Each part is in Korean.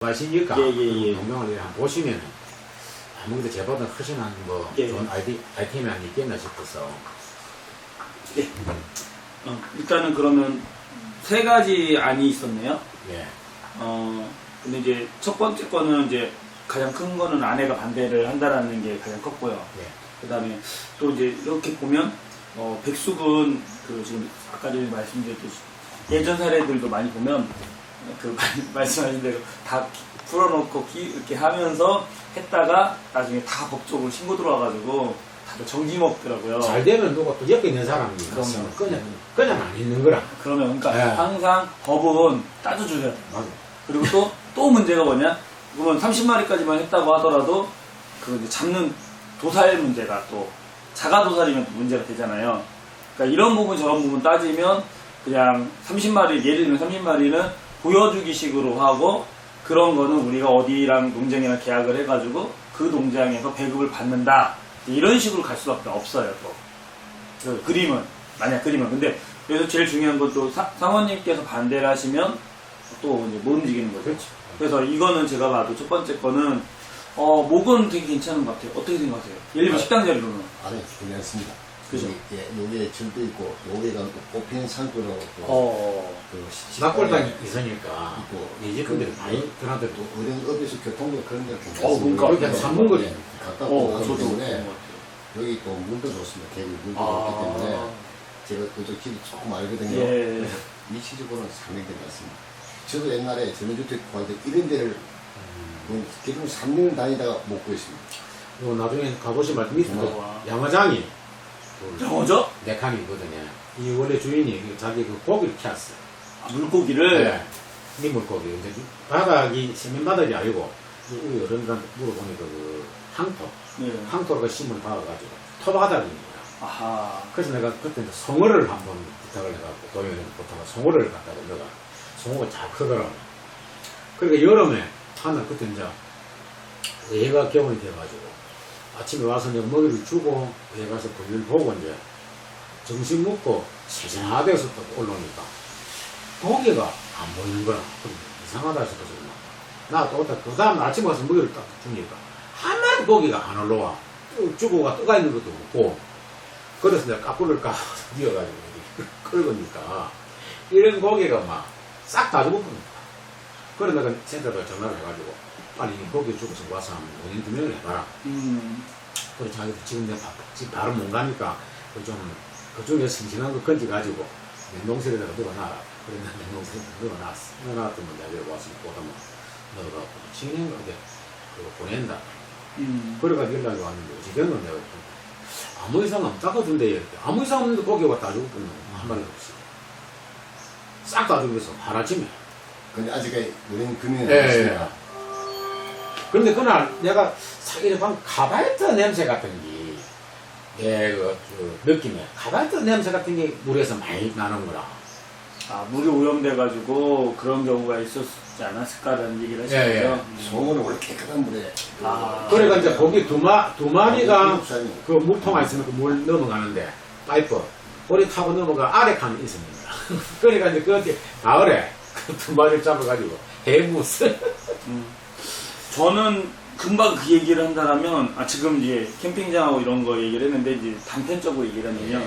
하시니까 예. 동영을 한번 보시면 아무래도 제보다 훨씬 한뭐 좋은 아이템이 안 있겠나 싶어서. 예. 일단은 그러면 세 가지 안이 있었네요. 예. 근데 이제 첫 번째 거는 이제 가장 큰 거는 아내가 반대를 한다라는 게 가장 컸고요. 예. 그 다음에 또 이제 이렇게 보면 백숙은 그 지금 아까 전에 말씀드렸듯이 예전 사례들도 많이 보면 그 말씀하신 대로 다 풀어놓고 이렇게 하면서 했다가 나중에 다 법적으로 신고 들어와가지고 다들 정지 먹더라고요. 잘 되면 누가 또 옆에 있는 사람이 있으면 그냥 안 있는 거라. 그러면 그러니까 예. 항상 법은 따져줘야 돼요. 맞아. 그리고 또 문제가 뭐냐? 그러면 30마리까지만 했다고 하더라도 그 이제 잡는 도살 문제가 또 자가 도살이면 또 문제가 되잖아요. 그러니까 이런 부분 저런 부분 따지면 그냥 30마리 예를 들면 30마리는 보여주기 식으로 하고 그런 거는 우리가 어디랑 농장이랑 계약을 해가지고 그 농장에서 배급을 받는다 이런 식으로 갈 수밖에 없어요. 또 그 그림은 만약 그림은 근데 여기서 제일 중요한 건 또 사모님께서 반대를 하시면 또 이제 못 움직이는 거죠. 그렇죠. 그래서 이거는 제가 봐도 첫 번째 거는 목은 되게 괜찮은 것 같아요. 어떻게 생각하세요? 예를 들면 식당 자리로는 아니, 괜찮습니다. 그죠? 예, 요게 줄도 있고, 요게가 꽃피는 창고로 낙골당이 있으니까 있고, 이 집분들이 많이 드나들고. 또 의료업에서 교통도 그런 데 그러니까. 그렇게 한 3분 거리. 갔다 오기 저도 때문에 여기 또 물도 좋습니다. 계곡 물도 좋기 때문에 제가 그쪽 길이 조금 알거든요. 예. 위치적으로는 상당히 괜찮습니다. 저도 옛날에 전원주택 구할 때 이런 데를 기존 3년을 다니다가 못 구했습니다. 요 나중에 가보시면 밑에도 와. 양어장이 영어죠? 네 칸이 있거든요. 이 원래 주인이 자기 그 고기를 키웠어요. 물고기를 네. 민물고기. 이제 바닥이 세면 바닥이 아니고 우리 어른들한테 물어보니까 그 항토. 네. 항토가 심을 박아가지고 토바닥인 거야. 아하. 그래서 내가 그때 이제 송어를 한번 부탁을 해갖고 도면에 부탁을 송어를 갖다가 내가 송어가 잘 크더라고. 그러니까 여름에 하나 그때 이제 얘가 개원이 돼가지고 아침에 와서 내가 먹이를 주고 애 가서 볼일 보고 이제 점심 먹고 시장하대에서 또 올라오니까 고기가 안 보이는 거야. 그럼 이상하다 싶어서 나또 그 다음 아침에 가서 먹이를 딱 주니까 한 마리 고기가 안 올라와. 쭈고가 떠가 있는 것도 없고. 그래서 내가 까불을 까서 뛰어가지고 긁으니까 이런 고기가 막 싹 다 죽어버립니다. 그래 내가 센터에 전화를 해가지고 빨리 이 고기 주고서 와서 한번 원인 규명을 해봐라. 그래 자기도 지금 내가 지금 바로 못 가니까 좀 그쪽에 싱싱한 거 건져가지고 냉동실에다가 넣어놔라. 그래 나 냉동실에 넣어놨어. 넣어놨더니 내가 와서 보다만 넣어갖고 진행 어디 그거 보낸다. 그래가지고 연락이 왔는데 어찌 된 건 내가 아무 이상 없다거든데 이렇게 아무 이상 없는데 고기가 다 죽었거든. 한 마리도 없이 싹 다 죽어서 하루아침에. 근데 아직까지 우리는 금연을 예, 했습니다. 예. 그런데 그날 내가 사기를 방 가발트 냄새 같은 게, 그 느낌에 가발트 냄새 같은 게 물에서 많이 나는 거라. 물이 오염돼가지고 그런 경우가 있었지 않았을까라는 얘기를 하시는데요. 송어는 원래 깨끗한 물에. 그러니까 이제 거기 두 마리가 육산이. 그 물통 있으면 그 물 넘어가는데 파이프 우리 타고 넘어가 아래 칸이 있습니다. 그러니까 이제 그때 가을에 그 두 마리를 잡아가지고 해무스. 저는 금방 그 얘기를 한다면 지금 이제 캠핑장하고 이런 거 얘기를 했는데 이제 단편적으로 얘기를 하면요.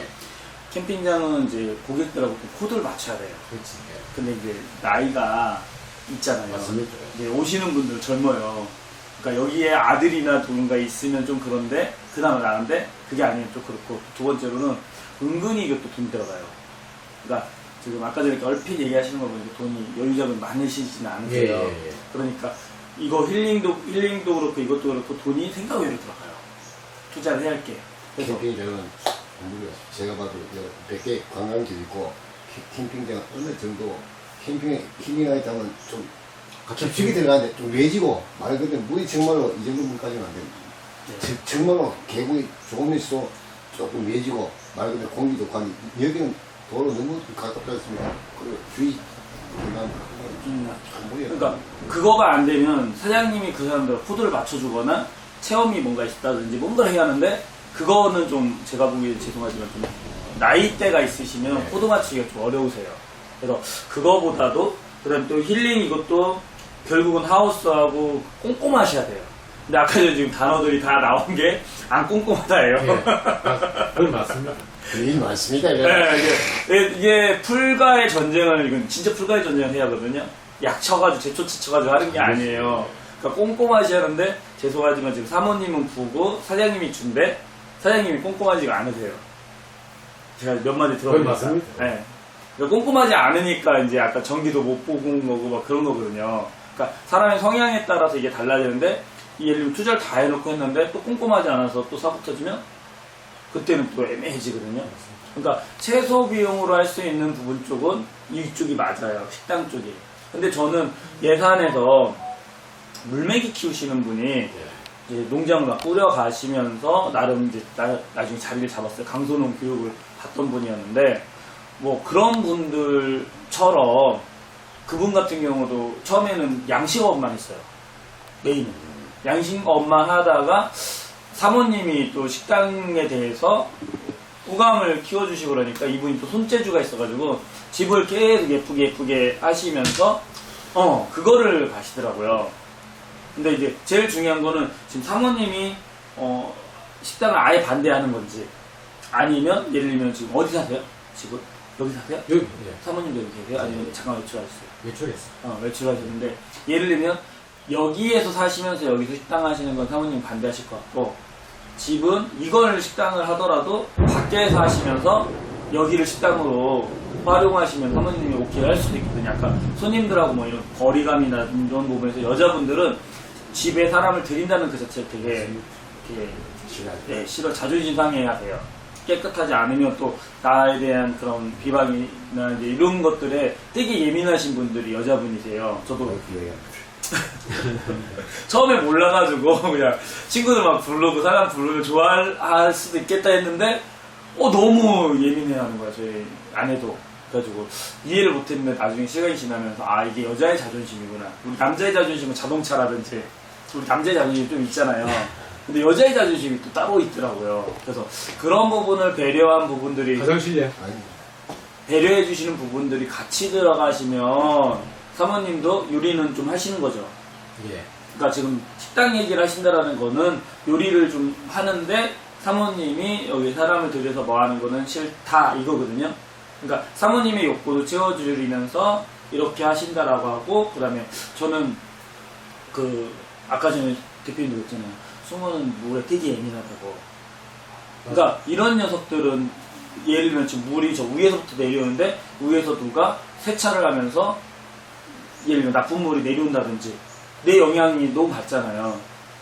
캠핑장은 이제 고객들하고 코드를 맞춰야 돼요. 그렇지. 근데 이제 나이가 있잖아요. 맞습니다. 이제 오시는 분들 젊어요. 그러니까 여기에 아들이나 누군가 있으면 좀 그런데 그나마 나은데 그게 아니면 좀 그렇고 두 번째로는 은근히 이것도 돈 들어가요. 그러니까 지금 아까 전에 얼핏 얘기하시는 거 보니까 돈이 여유자금 많으시지는 않으세요. 예. 그러니까 이거 힐링도 그렇고 이것도 그렇고 돈이 생각 외로 들어가요. 투자를 해야 할 게. 그래서 캠핑장은 제가 봐도 100개 관광지 있고 캠핑장은 어느 정도 캠핑에 힐링하겠다면 좀 깊숙이 들어가는데 좀 외지고 말 그대로 물이 정말로 이 정도 물까지는 안 됩니다. 네. 정말로 계곡이 조금 있어 조금 외지고 말 그대로 공기도 관이 여기는 도로 너무 가깝다 했습니다. 그리고 주위 그러니까 그거가 안 되면 사장님이 그 사람들 코드를 맞춰주거나 체험이 뭔가 있다든지 뭔가를 해야 하는데 그거는 좀 제가 보기에 죄송하지만 좀 나이대가 있으시면 코드 맞추기가 좀 어려우세요. 그래서 그거보다도 그다음 또 힐링 이것도 결국은 하우스하고 꼼꼼하셔야 돼요. 근데 아까 전에 지금 단어들이 다 나온 게 안 꼼꼼하다예요. 예. 그건 맞습니다. 일 많습니다. 이거. 네, 이게 풀과의 전쟁을, 이건 진짜 풀과의 전쟁을 해야 하거든요. 약 쳐가지고, 제초치 쳐가지고 하는 게 아니에요. 그러니까 꼼꼼하시 하는데, 죄송하지만 지금 사모님은 부고, 사장님이 준대, 사장님이 꼼꼼하지가 않으세요. 제가 몇 마디 그건 들어보니까. 맞습니다. 네. 그러니까 꼼꼼하지 않으니까 이제 아까 전기도 못 보고 거고 막 그런 거거든요. 그러니까 사람의 성향에 따라서 이게 달라지는데, 예를 들면 투자를 다 해놓고 했는데 또 꼼꼼하지 않아서 또 사고 터지면 그때는 또 애매해지거든요. 그러니까 최소 비용으로 할 수 있는 부분 쪽은 이쪽이 맞아요. 식당 쪽이. 근데 저는 예산에서 물메기 키우시는 분이 이제 농장을 막 꾸려 가시면서 나름 이제 나중에 자리를 잡았어요. 강소농 교육을 받던 분이었는데 뭐 그런 분들처럼 그분 같은 경우도 처음에는 양식업만 했어요. 메인은. 양식업만 하다가 사모님이 또 식당에 대해서 호감을 키워주시고 그러니까 이분이 또 손재주가 있어가지고 집을 계속 예쁘게 하시면서 그거를 가시더라고요. 근데 이제 제일 중요한 거는 지금 사모님이 식당을 아예 반대하는 건지 아니면 예를 들면 지금 어디 사세요? 집을? 여기 사세요? 여기, 예. 사모님도 여기 계세요? 아니면 잠깐 외출하셨어요? 외출했어. 외출하셨는데 예를 들면 여기에서 사시면서 여기서 식당 하시는 건 사모님 반대하실 것 같고 집은 이걸 식당을 하더라도 밖에서 하시면서 여기를 식당으로 활용하시면 사모님이 오케이 할 수도 있거든요. 약간 손님들하고 뭐 이런 거리감이나 이런 부분에서 여자분들은 집에 사람을 들인다는 그 자체를 되게 싫어. 자존심 상해야 돼요. 깨끗하지 않으면 또 나에 대한 그런 비방이나 이제 이런 것들에 되게 예민하신 분들이 여자분이세요. 저도 처음에 몰라가지고 그냥 친구들 막 부르고 사람 부르면 좋아할 수도 있겠다 했는데 너무 예민해하는 거야 저희 아내도. 그래가지고 이해를 못했는데 나중에 시간이 지나면서 이게 여자의 자존심이구나. 우리 남자의 자존심은 자동차라든지 우리 남자의 자존심이 좀 있잖아요. 근데 여자의 자존심이 또 따로 있더라고요. 그래서 그런 부분을 배려한 부분들이 화장실이야. 배려해 주시는 부분들이 같이 들어가시면 사모님도 요리는 좀 하시는 거죠. 예. 그러니까 지금 식당 얘기를 하신다라는 거는 요리를 좀 하는데 사모님이 여기 사람을 들여서 뭐 하는 거는 싫다 이거거든요. 그러니까 사모님의 욕구도 채워주리면서 이렇게 하신다라고 하고 그다음에 저는 아까 전에 대표님도 그랬잖아요. 숭어는 물에 되게 예민하다고. 그러니까 이런 녀석들은 예를 들면 지금 물이 저 위에서부터 내려오는데 위에서 누가 세차를 하면서 예를 들면 나쁜 물이 내려온다든지 내 영향이 너무 받잖아요.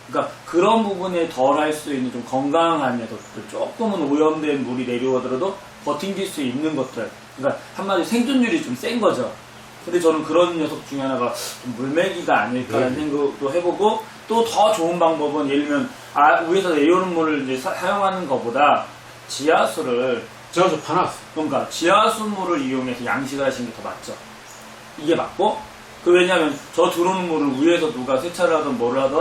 그러니까 그런 부분에 덜 할 수 있는 좀 건강한 녀석들, 조금은 오염된 물이 내려오더라도 버팅길 수 있는 것들. 그러니까 한마디로 생존율이 좀 센 거죠. 근데 저는 그런 녀석 중에 하나가 좀 물메기가 아닐까라는 생각도 해보고 또 더 좋은 방법은 예를 들면 위에서 내려오는 물을 이제 사용하는 것보다 지하수를 저도 파놨어. 그러니까 지하수물을 이용해서 양식을 하시는 게 더 맞죠. 이게 맞고 왜냐하면 저 들어오는 물을 위에서 누가 세차를 하든 뭐를 하든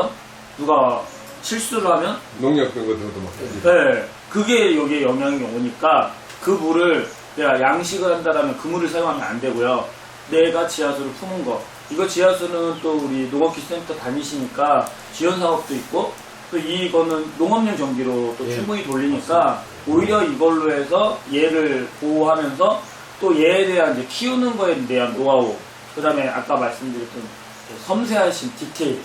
누가 실수를 하면 농약병 같은 것도 막. 네, 그게 여기에 영향이 오니까 그 물을 내가 양식을 한다라면 그 물을 사용하면 안 되고요. 내가 지하수를 품은 거. 이거 지하수는 또 우리 농업기술센터 다니시니까 지원 사업도 있고 또 이거는 농업용 전기로 또 충분히 돌리니까 오히려 이걸로 해서 얘를 보호하면서 또 얘에 대한 이제 키우는 거에 대한 노하우. 그 다음에 아까 말씀드렸던 섬세하신 디테일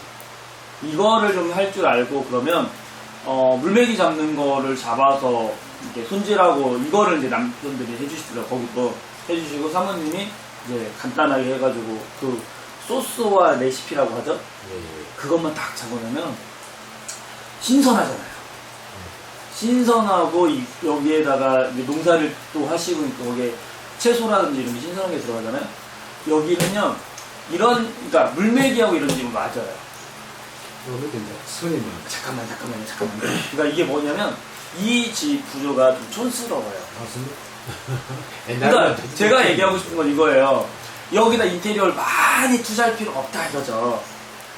이거를 좀 할 줄 알고 그러면 물메기 잡는 거를 잡아서 이렇게 손질하고 이거를 이제 남편들이 해주시더라고요. 거기도 해주시고 사모님이 이제 간단하게 해가지고 그 소스와 레시피라고 하죠. 그것만 딱 적어놓으면 신선하잖아요. 신선하고 여기에다가 이제 농사를 또 하시고 있고 거기에 채소라든지 이런 게 신선한 게 들어가잖아요. 여기는요 그러니까 물메기하고 이런 집은 맞아요. 근데 이제 손님은 잠깐만요. 그러니까 이게 뭐냐면 이 집 구조가 좀 촌스러워요. 맞습니다. 그러니까 제가 얘기하고 싶은 건 이거예요. 여기다 인테리어를 많이 투자할 필요 없다 이거죠.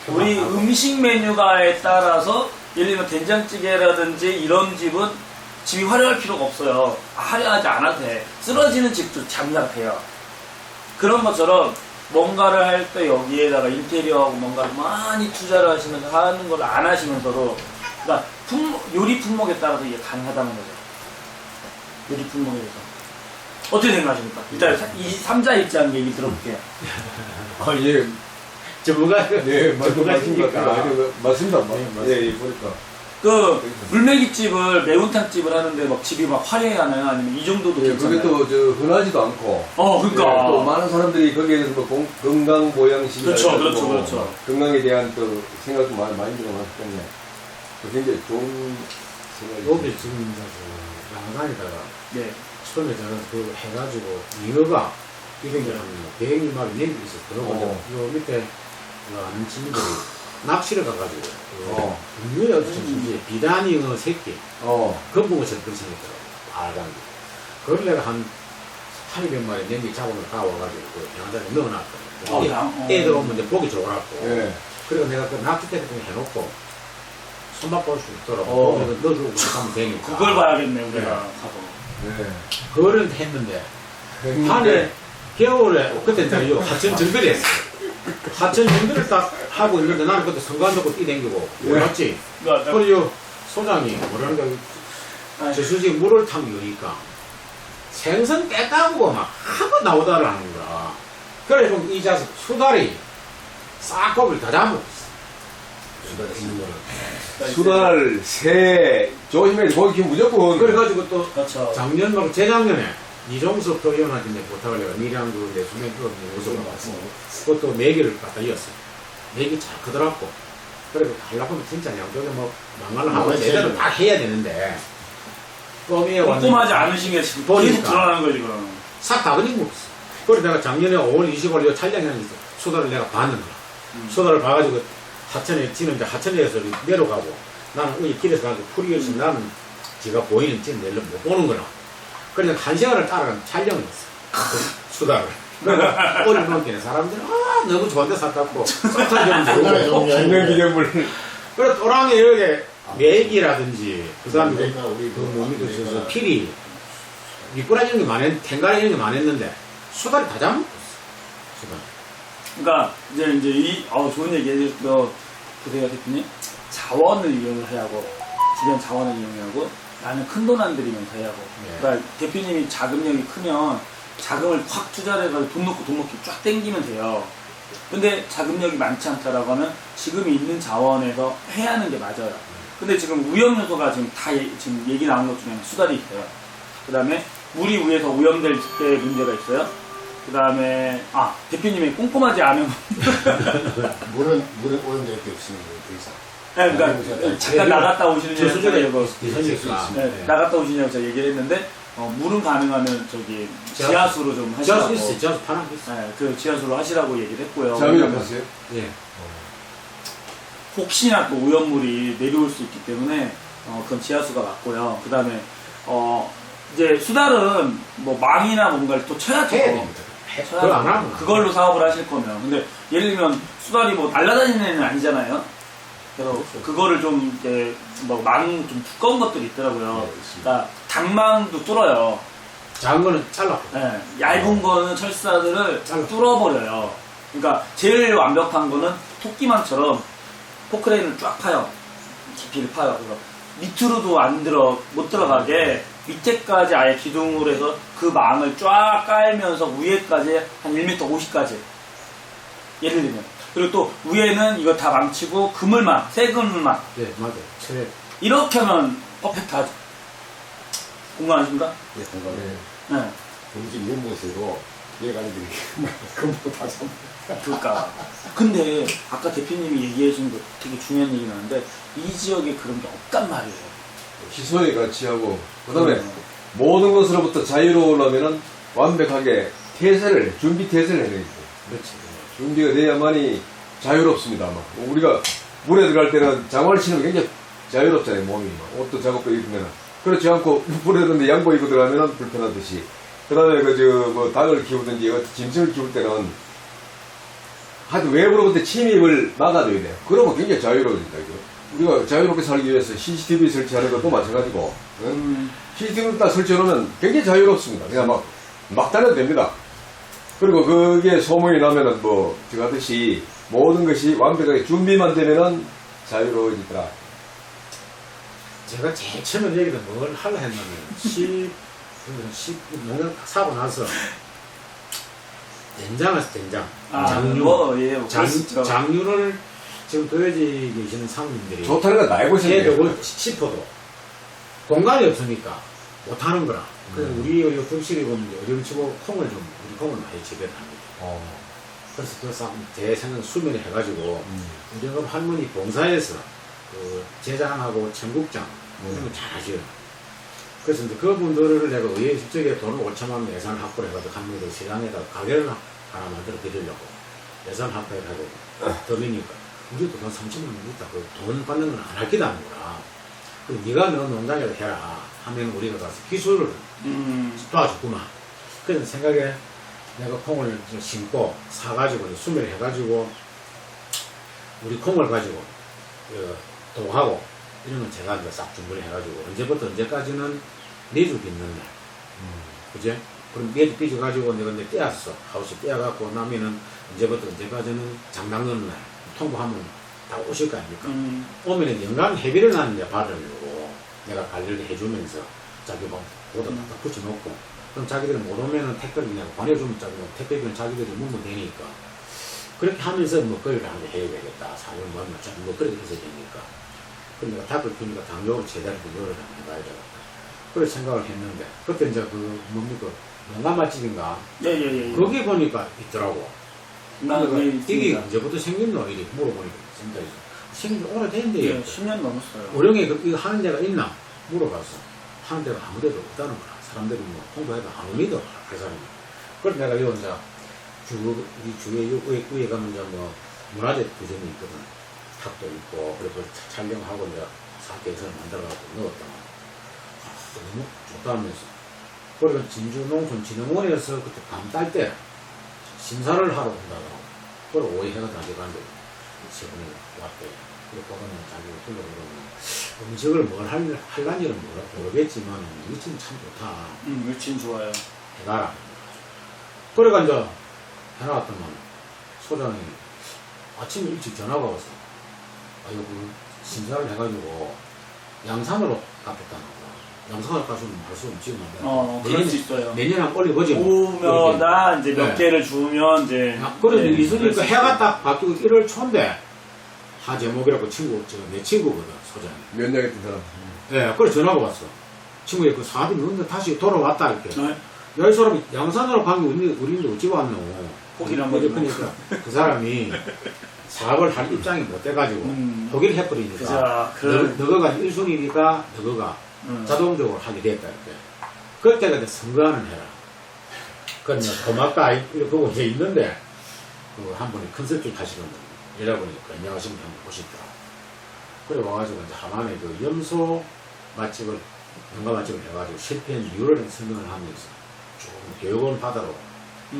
우리 음식 메뉴가에 따라서 예를 들면 된장찌개라든지 이런 집은 집이 화려할 필요가 없어요. 화려하지 않아도 돼. 쓰러지는 집도 장사가 돼요. 그런 것처럼 뭔가를 할 때 여기에다가 인테리어하고 뭔가를 많이 투자를 하시면서 하는 걸 안 하시면서도 그러니까 요리 품목에 따라서 이게 가능하다는 거죠. 요리 품목에 대해서 어떻게 생각하십니까? 일단 이 3자 입장 얘기 들어볼게요. 예. 전문가 예, 전문가시니까. 맞습니다. 맞습니다. 예, 보니까. 그 물메기집을 매운탕집을 하는데 막 집이 막 화려하나요? 아니면 이 정도도 예, 괜찮아요? 그게 또, 흔하지도 않고. 그러니까 예, 또 많은 사람들이 거기에 대해서 뭐 건강 보양식. 그렇죠. 건강에 대한 또 생각도 많이 들어봤기 때문에. 굉장히 좋은 생각이. 여기 지금 이제 양산에다가 네. 처음에 저는 그거 해가지고 잉어가 이런 게 한 100일 만에 내밀이 있었더라고요. 요 밑에 아는 친구들이 낚시를 가가지고 잉어에 어쩌지 비단 잉어 새끼 건붕어처럼 그렇게 생겼더라고요. 빨간 게. 그걸 내가 한 200마리 냄비 잡으면 가와가지고 그 양산에 넣어놨거든요. 애들 오면 이제 보기 좋으라고. 예. 그리고 내가 그 낚시 때 해놓고 손맛 볼 수 있더라고. 넣어주고 하면 되니까. 그걸 봐야겠네 우리가 네. 가서. 네. 그거는 했는데 한해 겨울에 그때 이제 요 하천 정비를 했어요. 하천 정비를 딱 하고 있는데 나는 그때 성관 놓고 뛰댕기고 몰랐지. 그리고 요 소장이 뭐라는 거 저수지 물을 탐기니까 생선 깨까고 막 한번 나오다를 하는 거야. 그래 보면 이 자식 수달이 싹kop을 다 잡고 수달, 새, 조심해, 거기 무조건. 그래가지고 또 그렇죠. 작년 막 재작년에 이종석 의원한테 내 부탁을 해가 미량도 내 수면 또 모습을 봤어. 그것도 4개를 갖다 이었어. 4개 잘 크더라고. 그래도 하려고 하면 진짜 양쪽에 뭐 막말을 하고 제대로 다 해야 되는데 껌이에 꼼꼼하지 않으신 게 지금 보니까. 계속 드러나는 거지 지금. 싹 다 그린 거 없어. 그래서 내가 작년에 5월 20일 촬영하는 수다를 내가 봤는 거야. 수다를 봐가지고 하천에 지는 이제 하천에서 내려가고 나는 이 길에서 가고 풀이 없이 나는 지가 보이는 진 내려 못 보는 거라. 그래서 1시간을 따라가는 촬영을 했어. 그 수다를. 그러니까 어릴 넘기는 사람들은 너무 좋아한데 샀다고 썸타좀 주고 기념기념물. 그래 또랑이 여기 메기라든지 그 다음에 그 몸이 있어서 필이 미꾸라지 이런 게 많았 탱가리 이런 게 많았는데 수달이 다 잡았어. 수달. 그러니까 이제 이 좋은 얘기 해주셔서 보세요 대표님. 자원을 이용을 해야 하고 주변 자원을 이용하고 나는 큰 돈 안 들이면서 해야 하고. 그러니까 대표님이 자금력이 크면 자금을 확 투자를 해가지고 돈 넣고 쫙 땡기면 돼요. 근데 자금력이 많지 않다라고 하면 지금 있는 자원에서 해야 하는 게 맞아요. 근데 지금 위험 요소가 지금 얘기 나온 것 중에 수달이 있어요. 그 다음에 물이 위에서 오염될 때 문제가 있어요. 그 다음에 대표님이 꼼꼼하지 않은 물은 오염될 게 없으면 더 이상. 네, 그러니까 잠깐 나갔다 오시는 저수지가 이거 있으니까. 나갔다 오시냐고 제가 얘기를 했는데 물은 가능하면 저기 지하수로 좀 하시라고. 지하수 있어. 지하수 파는 게 있어. 네, 그 지하수로 하시라고 얘기를 했고요. 자미가 봤어요? 예. 혹시나 또 오염물이 내려올 수 있기 때문에 그건 지하수가 맞고요. 그 다음에 이제 수달은 뭐 망이나 뭔가를 또 쳐야죠. 해야 됩니다. 그걸 안 하면 그걸로 사업을 하실 거면. 근데 예를 들면 수달이 뭐 날아다니는 애는 아니잖아요. 그래서 그거를 좀 이제 좀 두꺼운 것들이 있더라고요. 그러니까 당망도 뚫어요. 작은 거는 잘라. 네, 얇은 거는 철사들을 뚫어버려요. 그러니까 제일 완벽한 거는 토끼망처럼 포크레인을 쫙 파요. 깊이를 파요. 그래서 밑으로도 못 들어가게 밑에까지 아예 기둥으로 해서 그 망을 쫙 깔면서 위에까지 한 1m 50까지. 예를 들면. 그리고 또 위에는 이거 다 망치고 그물망, 새 그물망. 네, 맞아요. 철에. 이렇게 하면 퍼펙트하죠. 공감하십니까? 예, 공감해. 네. 우리 집 연못에도 예간들이 금방 다 잡아. 그러니까. 근데 아까 대표님이 얘기해 주신 거 되게 중요한 얘기 나는데 이 지역에 그런 게 없단 말이에요. 희소에 같이 하고 그다음에 모든 것으로부터 자유로우려면은 완벽하게 준비 태세를 해야 되겠죠. 그렇지. 준비가 돼야만이 자유롭습니다. 아마 우리가 물에 들어갈 때는 장화를 신으면 굉장히 자유롭잖아요. 몸이 옷도 작업도 입으면 그렇지 않고 물에 들는데 양복 입고 들어가면 불편하듯이. 그다음에 닭을 키우든지 짐승을 키울 때는 하여튼 외부로부터 침입을 막아줘야 돼요. 그러면 굉장히 자유로워진다. 우리가 자유롭게 살기 위해서 CCTV 설치하는 것도 마찬가지고 CCTV를 딱 설치해놓으면 굉장히 자유롭습니다. 그냥 막 다녀도 됩니다. 그리고 그게 소문이 나면은 뭐, 저 같듯이 모든 것이 완벽하게 준비만 되면은 자유로워지더라. 제가 제일 처음에 얘기를 뭘 하려 했냐면, 농약 사고 나서, 된장에서 된장, 장류, 예, 그렇죠. 장류를 지금 도여지 계시는 사모님들이 좋다는 건 다 알고 있었는데. 해보고 싶어도 공간이 없으니까 못하는 거라. 그래서 우리 격실이 보면 어려움치고 콩을 우리 콩을 많이 재배를 합니다. 그래서 그 제 생각 수면에 해가지고 우리 그 할머니 봉사에서 그 제장하고 청국장 이런 거 잘 하셔요. 그래서 이제 그분들을 내가 의회 직접에 돈을 5천만 예산 확보를 해가지고 할머니들 시장에다 가게를 하나 만들어 드리려고 예산 확보해가지고 더미니까 우리도 돈 3천만 원 있다. 그 돈 받는 건 안 할 기도 하는 거라. 그리고 네가 너 농장에서 해라 하면 우리가 가서 기술을 도와줬구만. 그래서 생각에 내가 콩을 심고 사가지고 수매를 해가지고 우리 콩을 가지고 도하고 이런 건 제가 이제 싹 준비를 해가지고 언제부터 언제까지는 내주 빚는 날. 그제? 그럼 내주 빚어가지고 내가 이제 떼었어. 하우스 떼어갖고 나면은 언제부터 언제까지는 장당 넣는 날. 통보하면 다 오실 거 아닙니까? 오면은 연간 회비를 나는 이제 받으려고 내가 관리를 해주면서 자기 뭐 보다 다 붙여놓고 그럼 자기들이 못 오면은 택배를 그냥 보내주면 택배비는 자기들이 묻면 되니까 그렇게 하면서 먹거리를 한번 해야 되겠다. 4년 뭐하면 뭐 그렇게 해서 되니까. 그럼 내가 닭을 키우니까 당뇨를 제대로 요리를 한번 해봐야 되겠다. 그렇게 생각을 했는데 그때 이제 그 뭡니까 농가 맛집인가 예. 거기 보니까 있더라고. 네, 이게 언제부터 생겼노? 이렇게 물어보니까 진짜 생긴 지 오래됐는데 예, 10년 넘었어요. 어령에 이거 하는 데가 있나? 물어봤어. 하는 데가 아무 데도 없다는 거라. 사람들이 뭐 홍보해도 아무 믿어. 그 사람이. 그래서 내가 요 이제 우리 주위에 위에 가면 이제 뭐 문화재 부점이 있거든. 탁도 있고 그래서 촬영하고 이제 사업계획서를 만들어가지고 넣었단 말이야. 너무 좋다면서. 그리고 진주농촌진흥원에서 그때 밤 딸 때 심사를 하러 온다고. 그걸 오해가 가져간데 세분이 왔대. 그래 보면 자기가 불러보면 음식을 뭘 할란지는 모르겠지만 위치는 참 좋다. 위치는 좋아요. 해가라. 그래가 이제 해나갔더만 소장이 아침에 일찍 전화가 와서 이거 심사를 해가지고 양산으로 갚았다는 거야. 양산을 가시면 할 수 없지만 그럴 수 있어요. 내년에 한번 올려보지 뭐. 오면다 이제 몇 네. 개를 주면 이제 그래 네, 있으니까 해가 딱 바뀌고 1월 초인데 하제목이라고 친구 내 친구거든 소장이. 몇 년에 뜬 사람. 예, 그래 전화가 왔어. 친구에 그 사업이 누군데 다시 돌아왔다 이렇게. 네. 야, 이 사람이 양산으로 간 게 우리인데 어찌 왔노? 포기를 한번 그러니까 그 사람이 사업을 할 입장이 못 돼가지고 포기를 해버리니까 너가 1순위니까 너가 자동적으로 하게 됐다 이렇게. 그때가 이제 선거하는 해라. 그건 고맙다 이렇게 보고 이제 있는데 그 한 분이 컨설팅 하시는 분 이러다 보니까 안녕하십니까 한번 보시더라. 그래 와가지고 이제 하만에 그 염소 맛집을 농가 맛집을 해가지고 실패한 이유를 설명을 하면서 조금 교육원 바다로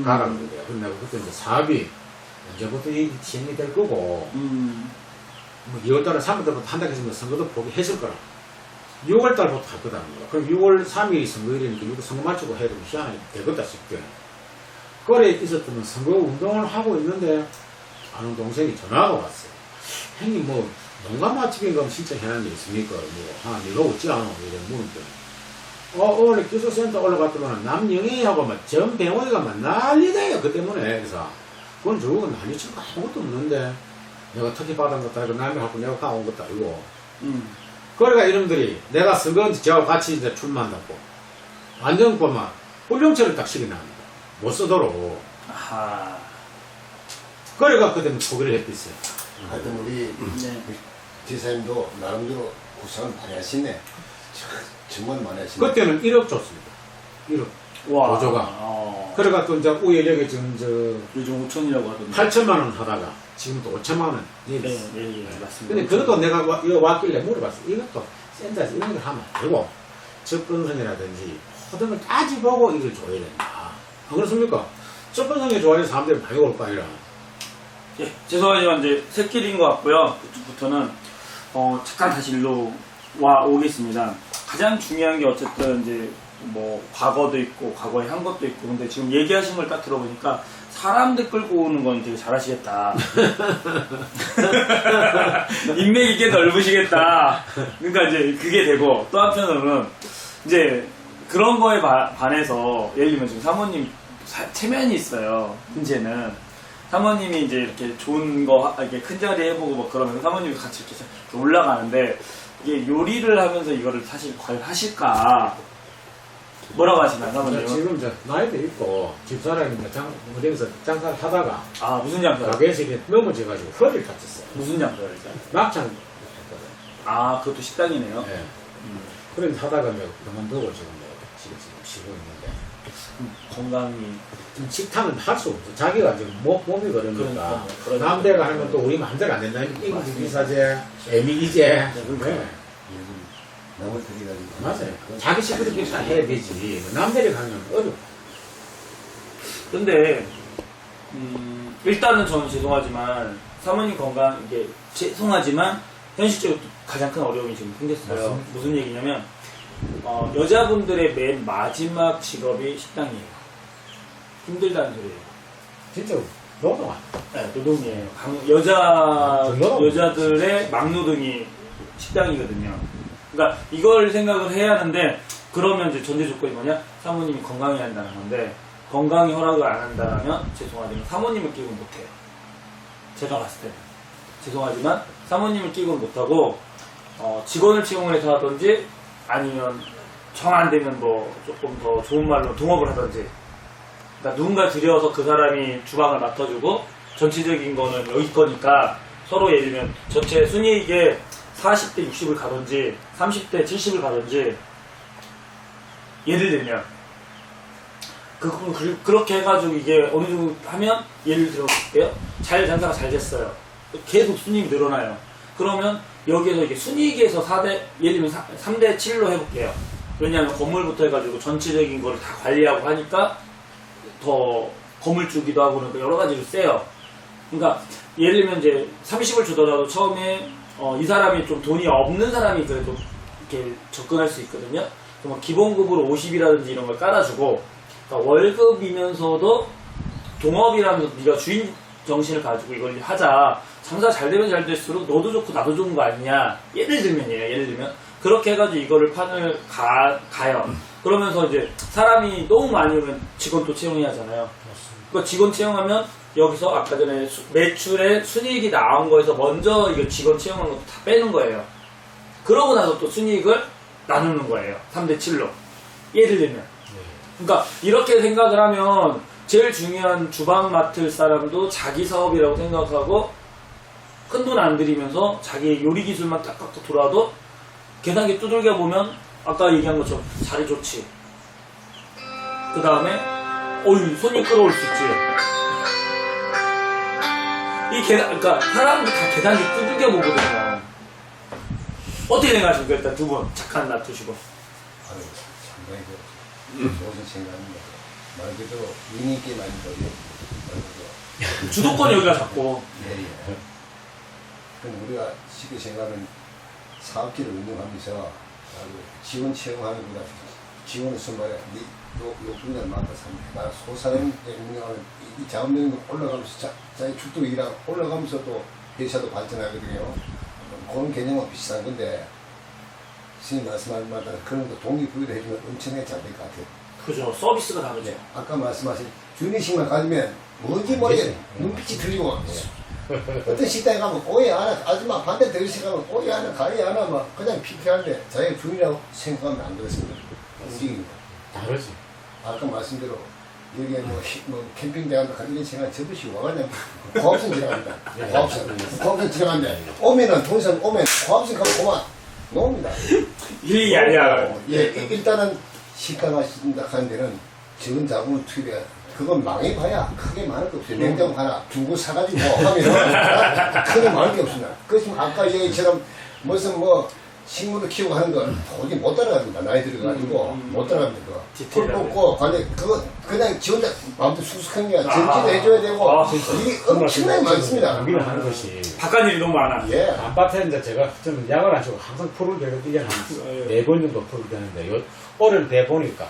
가라는 거예요. 그래서 내가 그때 이제 사업이 언제부터 시행이 될 거고 뭐 2월달에 3월달부터 한다고 했으면 선거도 포기했을 거라. 6월달부터 할 거다는 거야. 그럼 6월 3일이 선거일이니까 6월 선거 마치고 해야 되면 시간이 되겠다 싶게. 거리에 있었던 선거 운동을 하고 있는데 아는 동생이 전화가 왔어요. 형님 뭐 농가 맛집인가 하면 진짜 해난 일 있습니까? 뭐 네가 어찌 않아? 이런 물음표. 오늘 기술센터 올라갔더만 남영희하고 막 전병호이가 막 난리네요. 그 때문에. 그래서 그건 저거 난리칠 거 아무것도 없는데 내가 특히 받은 것도 아니고 남이 하고 내가 가온 것도 아니고. 그러니까 이놈들이 내가 선거 저하고 같이 이제 출마한다고 완전 보면 훈령체를 딱 시켜놨는다. 못 쓰도록. 아하. 그래가 그때는 포기를 했겠어요. 하여튼 우리 네. 지사님도 나름대로 구상을 많이 하시네. 정말 많이 하시네. 그때는 1억 줬습니다. 1억. 와. 보조가. 그래가 또 이제 우연하게 지금 요즘 5천이라고 하던데. 8천만 원 하다가 지금 또 5천만 원. 네, 맞습니다. 근데 그것도 내가 왔길래 물어봤어. 이것도 센터에서 이런 걸 하면 안 되고 접근성이라든지 모든 걸 따지보고 이걸 줘야 된다. 안 그렇습니까? 접근성이 좋아야 사람들이 많이 올 거 아니라. 예, 죄송하지만 이제 새끼인 것 같고요. 그쪽부터는 잠깐 다시 일로 오겠습니다. 가장 중요한 게 어쨌든 이제 뭐 과거도 있고 과거에 한 것도 있고 근데 지금 얘기하신 걸 딱 들어보니까 사람들 끌고 오는 건 되게 잘하시겠다. 인맥이 꽤 넓으시겠다. 그러니까 이제 그게 되고 또 한편으로는 이제 그런 거에 반해서 예를 들면 지금 사모님 체면이 있어요. 이제는 사모님이 이제 이렇게 좋은 거 이렇게 큰 자리 해보고 뭐 그러면 사모님이 같이 이렇게 올라가는데 이게 요리를 하면서 이거를 사실 과연 하실까? 뭐라고 하시나요, 사모님은? 지금 저 나이도 있고 집사람이 어디서 장사를 하다가 아 무슨 장사? 가게에서 이렇게 넘어져가지고 허리를 다쳤어요. 무슨 장사를 일단? 막창 했거든. 아 그것도 식당이네요. 예. 그런 하다가 뭐 그만두고 지금 쉬고 있는데 건강이 지금 식탐은 할 수 없어. 자기가 지금 몸이 그러니까 그러니까. 남대가 하는 건 또 우리 마음대로 안 된다. 인구기사제, 애미기제. 네. 남을 들이가지고. 맞아요. 자기 식구들끼리 다 해야 되지. 남들이 가면 어려워. 근데 일단은 저는 죄송하지만 사모님 건강 이게 죄송하지만 현실적으로 가장 큰 어려움이 지금 생겼어요. 맞습니다. 무슨 얘기냐면 여자분들의 맨 마지막 직업이 식당이에요. 힘들다는 소리예요. 진짜 노동아. 네, 노동이에요. 노동. 여자들의 막노동이 식당이거든요. 그러니까 이걸 생각을 해야 하는데 그러면 이제 전제 조건이 뭐냐? 사모님이 건강해야 한다는 건데 건강이 허락을 안 한다면 죄송하지만 사모님을 끼고는 못해요. 제가 봤을 때는 죄송하지만 사모님을 끼고는 못하고 직원을 채용을 해서 하든지 아니면 정 안 되면 뭐 조금 더 좋은 말로 동업을 하든지 그러니까 누군가 들여서 그 사람이 주방을 맡아주고 전체적인 거는 여기 거니까 서로 예를 들면 전체 순이익에 40대 60을 가든지 30대 70을 가든지 예를 들면 그렇게 해가지고 이게 어느 정도 하면 예를 들어볼게요. 장사가 잘 됐어요. 계속 순이익이 늘어나요. 그러면 여기에서 이게 순이익에서 4대 예를 들면 3대 7로 해볼게요. 왜냐하면 건물부터 해가지고 전체적인 거를 다 관리하고 하니까 더 건물주기도 하고 그러니까 여러 가지로 세요. 그러니까 예를 들면 이제 30을 주더라도 처음에 이 사람이 좀 돈이 없는 사람이 그래도 이렇게 접근할 수 있거든요. 그럼 기본급으로 50이라든지 이런 걸 깔아주고 그러니까 월급이면서도 동업이라면서 네가 주인 정신을 가지고 이걸 하자. 장사 잘 되면 잘 될수록 너도 좋고 나도 좋은 거 아니냐. 예를 들면 그렇게 해가지고 이거를 판을 가요. 그러면서 이제 사람이 너무 많이 오면 직원 또 채용해야 하잖아요. 그러니까 직원 채용하면 여기서 아까 전에 매출에 순이익이 나온 거에서 먼저 이거 직원 채용하는 것도 다 빼는 거예요. 그러고 나서 또 순이익을 나누는 거예요. 3대 7로. 예를 들면. 그러니까 이렇게 생각을 하면 제일 중요한 주방 맡을 사람도 자기 사업이라고 생각하고 큰 돈 안 들이면서 자기 요리 기술만 딱딱 돌아도 계산기 두들겨 보면 아까 얘기한 것처럼 자리 좋지. 그 다음에 손님 끌어올 수 있지. 그러니까 사람들 다 계산기 두들겨 보거든요. 어떻게 생각하십니까? 일단 두 분 잠깐 놔두시고. 아유, 상당히 좋은 생각합니다. 말 그대로 위인있게 많이 거예요. 주도권 여기가 잡고. 예, 예. 그럼 우리가 쉽게 생각하면 사업체를 운영하면서 지원 채용하는 것보다 지원을 선발해 요 분야를 맡아서 나 소사람에 운영하는 이 자원력이 올라가면서 자기 축도 일하고 올라가면서 또 회사도 발전하거든요. 그런 개념과 비슷한 건데 선생님 말씀하신 말따 그런 거 동기부여를 해주면 엄청나게 잘 될 것 같아요. 그죠. 서비스가 다르죠. 네. 아까 말씀하신 주인식만 가지면 뭔지 모르게 눈빛이 틀리고 어떤 식당에 가면 오해 하나 아줌마 반대 들으시 가면 오해 하나 가해 하나 막 그냥 피폐한데 자기가 주인이라고 생각하면 안 되겠습니다. 움직입니다. 다르지. 아까 말씀대로 여기에 뭐 캠핑장 가는 이런 생각 접으시고 그냥 고압선 지나갑니다. 고압선 지나가는데 오면은 돈선 오면 고압선 가면 그만 나옵니다. 일이 아니야. 예, 일단은 식당 하신다 하는 데는 적은 자금을 투입해 그건 망해봐야 크게 많을 게 없어요. 냉장고 하나 두고 사가지고 하면 크게 많을 게 없습니다. 그렇지만 아까 얘기처럼 무슨 뭐 식물을 키우고 하는 거 도저히 못 따라갑니다. 나이 들어가지고 못 따라갑니다. 그거. 풀 디테일하게. 뽑고 관리 그거 그냥 지 혼자 마음대로 쑥쑥한 게 전기도 해줘야 되고 이게 엄청나게 많습니다. 우리가 하는 것이 바깥 일이 너무 많아. 예. 안밭에 이제 제가 좀 약을 안 주고 항상 풀을 대고 1년에 한 4번 정도 풀을 대는데 올해를 대보니까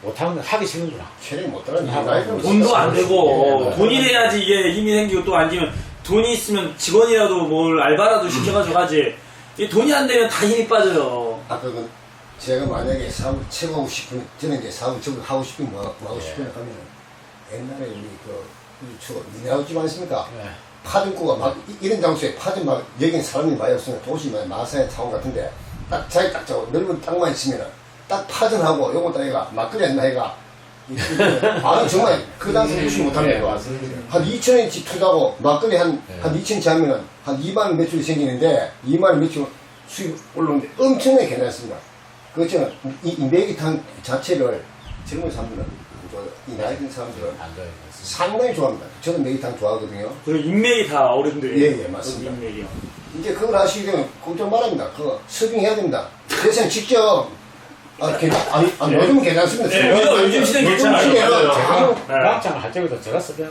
못하는 건 하기 싫은구나. 체력이 못 따라갑니다. 나이 들면 돈도 안 되고 예. 돈이 돼야지 이게 힘이 생기고 또 아니면 돈이 있으면 직원이라도 뭘 알바라도 시켜가지고 하지. 이 돈이 안 되면 다 힘이 빠져요. 아까 그 제가 만약에 사업 체험하고 싶으면 저는 이제 사업 적을 하고 싶으면 뭐 하고 싶으면 하면 옛날에 우리 저 미네랄집 아니십니까? 예. 파전구가 막 이런 장소에 파전 막 여기는 사람이 많이 없으면 도시 마사야 타운 같은데 딱 자기 딱 잡고 넓은 땅만 있으면은 딱 파전하고 요거 따위가 막걸리 한다 해가 아 정말 그 당시 무시 못합니다. 예, 맞습니다. 한 2천원치 투자하고 막걸리 한 2천원치 하면은 한 2만원 매출이 생기는데 2만원 매출 수입 올라오는데 엄청나게 괜찮습니다. 그렇지만 이 매기탕 자체를 젊은 사람들은 안 좋아요. 이 나이 든 사람들은 안 돼요. 상당히 좋아합니다. 저는 매기탕 좋아하거든요. 그리고 인맥이 다 어른들이. 예, 예, 맞습니다. 인맥이요. 이제 그걸 하시게 되면 걱정 말합니다. 그거 서빙해야 됩니다. 대신 직접 요즘은 괜찮습니다. 네, 요즘 시대는 괜찮아요. 맞아요. 제가 네. 낙장을 할 적에도 제가 쓰게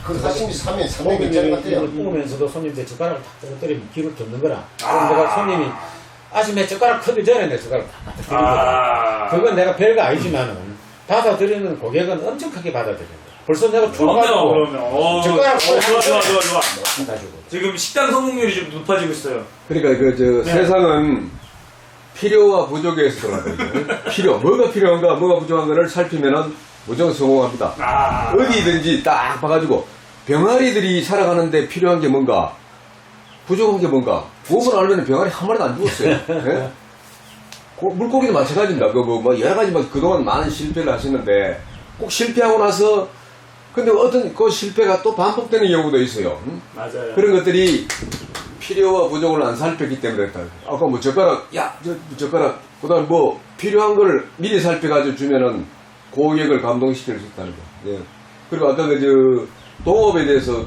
그 하시면 사면 상당히 괜찮은 것 같아요. 먹으면서도 손님들 젓가락을 탁 떨어뜨리면 기를 덮는 거라. 그럼 내가 손님이 아침에 젓가락 크기 전에 내 젓가락 탁 드리는 거야. 그건 내가 별거 아니지만은 받아들이는 고객은 엄청 크게 받아들인다. 벌써 내가 좋아가지고 그러면. 젓가락 좋아. 가지고 지금 식당 성공률이 좀 높아지고 있어요. 그러니까 세상은 필요와 부족에서 돌아가거든요. 뭐가 필요한가, 뭐가 부족한가를 살피면은 무조건 성공합니다. 어디든지 딱 봐가지고 병아리들이 살아가는데 필요한 게 뭔가, 부족한 게 뭔가, 그걸 알면 병아리 한 마리도 안 죽었어요. 예? 물고기도 마찬가지입니다. 여러 가지 그동안 많은 실패를 하시는데 꼭 실패하고 나서 근데 어떤 그 실패가 또 반복되는 경우도 있어요. 맞아요. 그런 것들이 필요와 부족을 안 살폈기 때문에 그렇다. 아까 젓가락, 젓가락, 그 다음 필요한 걸 미리 살펴가지고 주면은 고객을 감동시킬 수 있다는 거. 예. 그리고 아까 동업에 대해서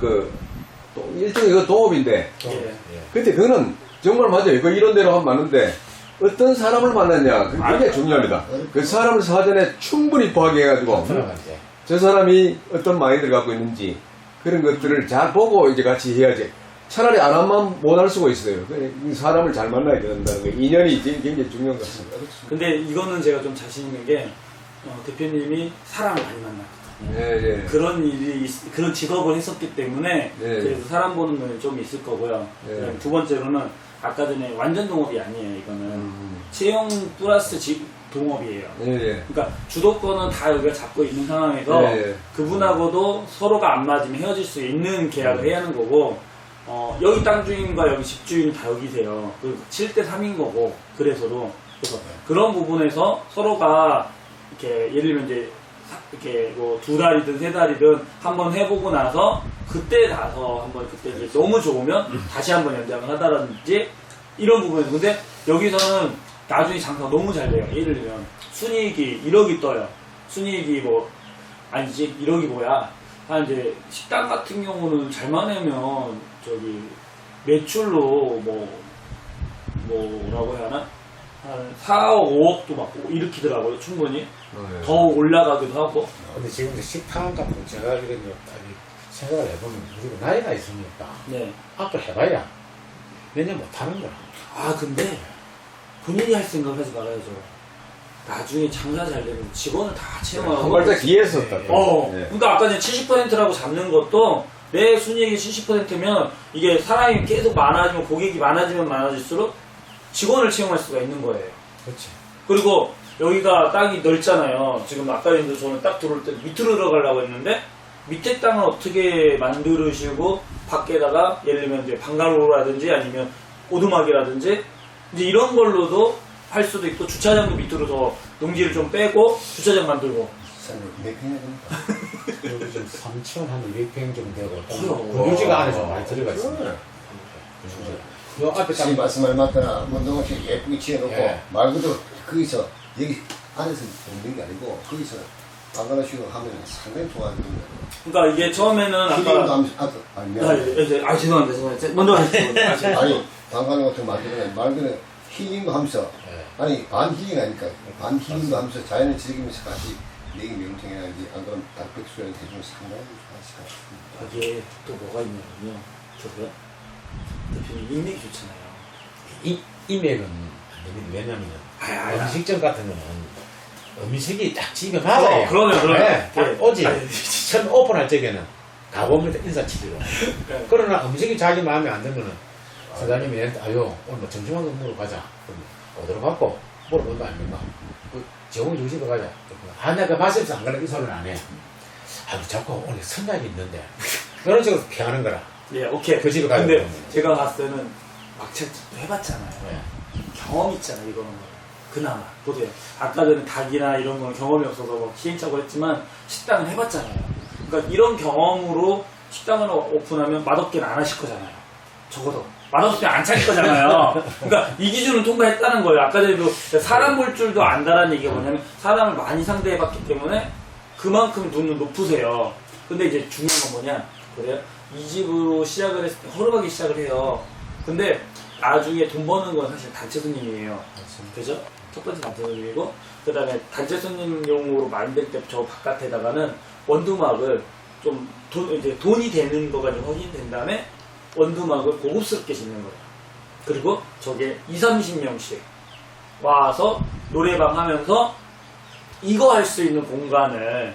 일종의 동업인데, 예. 근데 그거는 정말 맞아요. 이런 대로 하면 맞는데, 어떤 사람을 만났냐, 그게 굉장히 중요합니다. 그 사람을 사전에 충분히 파악해가지고, 저 사람이 어떤 마인드를 갖고 있는지, 그런 것들을 잘 보고 이제 같이 해야지. 차라리 안 하면 못 할 수가 있어요. 이 사람을 잘 만나야 된다는 거. 인연이 굉장히 중요한 것 같습니다. 근데 이거는 제가 좀 자신 있는 게 대표님이 사람을 많이 만났거든요. 예. 그런 직업을 했었기 때문에 예. 그래서 사람 보는 눈이 좀 있을 거고요. 예. 그다음에 두 번째로는 아까 전에 완전 동업이 아니에요. 이거는 채용 플러스 동업이에요. 예. 그러니까 주도권은 다 여기가 잡고 있는 상황에서 예. 그분하고도 서로가 안 맞으면 헤어질 수 있는 계약을 해야 하는 거고 여기 땅 주인과 여기 집 주인이 다 여기세요. 그리고 7대 3인 거고 그래서 그런 부분에서 서로가 이렇게 예를 들면 이제 이렇게 뭐 2달이든 3달이든 한번 해보고 나서 그때 가서 한번 그때 이제 너무 좋으면 다시 한번 연장을 하다라든지 이런 부분에서 근데 여기서는 나중에 장사가 너무 잘 돼요. 예를 들면 순이익이 1억이 떠요. 순이익이 아니지 1억이 뭐야? 이제 식당 같은 경우는 잘만 하면 매출로 뭐라고 해야 하나? 한 4억, 5억도 막 일으키더라고요, 충분히. 더 올라가기도 하고. 근데 지금 이제 식당 같은 거 제가 이렇게 생각을 해보면 우리가 나이가 있으니까 네. 앞으로 해봐야 몇 년 못하는 거라. 근데 본인이 할 생각을 하지 말아야죠. 나중에 장사 잘 되면 직원을 다 채용하고. 한 발짝 뒤에 섰다. 그러니까 아까 전에 70%라고 잡는 것도 내 순이익이 70%면 이게 사람이 계속 많아지면 고객이 많아지면 많아질수록 직원을 채용할 수가 있는 거예요. 그렇지. 그리고 여기가 땅이 넓잖아요. 지금 아까 전에 저는 딱 들어올 때 밑으로 들어가려고 했는데 밑에 땅을 어떻게 만드시고 밖에다가 예를 들면 이제 방가로라든지 아니면 오두막이라든지 이제 이런 걸로도 할 수도 있고 주차장도 밑으로 더 농지를 좀 빼고 주차장 만들고. 몇 평이나 됩니까? 여기 지금 3천 한 200평 정도 되고 커요. 군유지가 안에 좀 많이 들어가 있습니다. 요 앞에 딱 지 말씀을 맞거나 운동화씩 예쁘게 지어놓고 예. 말 그대로 거기서 여기 안에서 먹는 게 아니고 거기서 방관하시고 하면 상당히 좋아하거든요. 그러니까 이게 처음에는 피디님도 아까 죄송합니다. 먼저 하시죠. 아니 관광 같은 거 만들면 말 그대로 힐링도 하면서 예. 아니 반 힐링 아닐까 반 힐링도 하면서 자연을 즐기면서 같이 내기 명칭이라든지 안 그러면 달백수를 해주면 상당히 좋아하실 것 같습니다. 여기에 또 뭐가 있냐면요. 저도요. 대표님 인맥이 좋잖아요. 인맥은 안 됩니다. 왜냐면 아이. 음식점 같은 거는 음식이 딱 집에 맞아요. 그러면. 네, 딱 예. 오지. 아니, 처음 오픈할 적에는 가봅니다. 인사치리로. 네. 그러나 음식이 자기 마음에 안 들면은 사장님이 얘한테 아유 오늘 뭐 점심 한번 먹으러 가자. 그럼 어디로 갖고 물어본 거 아닙니까? 그 정훈 중심으로 가자. 아 내가 맛이 없어 안 가려 이 소리는 안 해. 아유 자꾸 오늘 선약이 있는데 그런 식으로 피하는 거라. 예, 오케이. 그 집에 가야 근데 되는 거예요. 제가 봤을 때는 막채집도 해봤잖아요. 네. 경험 있잖아요, 이거는. 그나마. 보세요. 아까 전에 닭이나 이런 건 경험이 없어서 뭐 시행착오 했지만 식당은 해봤잖아요. 그러니까 이런 경험으로 식당을 오픈하면 맛없게는 안 하실 거잖아요. 적어도. 맛없으면 안 차릴 거잖아요. 그러니까 이 기준을 통과했다는 거예요. 아까 전에도 사람 볼 줄도 안다라는 얘기가 뭐냐면 사람을 많이 상대해봤기 때문에 그만큼 눈은 높으세요. 근데 이제 중요한 건 뭐냐. 그래요? 이 집으로 시작을 했을 때 허름하게 시작을 해요. 근데 나중에 돈 버는 건 사실 단체 손님이에요. 그죠? 첫 번째 단체 손님이고, 그 다음에 단체 손님용으로 만들 때 저 바깥에다가는 원두막을 좀 이제 돈이 되는 거가 좀 확인된 다음에 원두막을 고급스럽게 짓는 거예요. 그리고 저게 20-30명씩 와서 노래방 하면서 이거 할 수 있는 공간을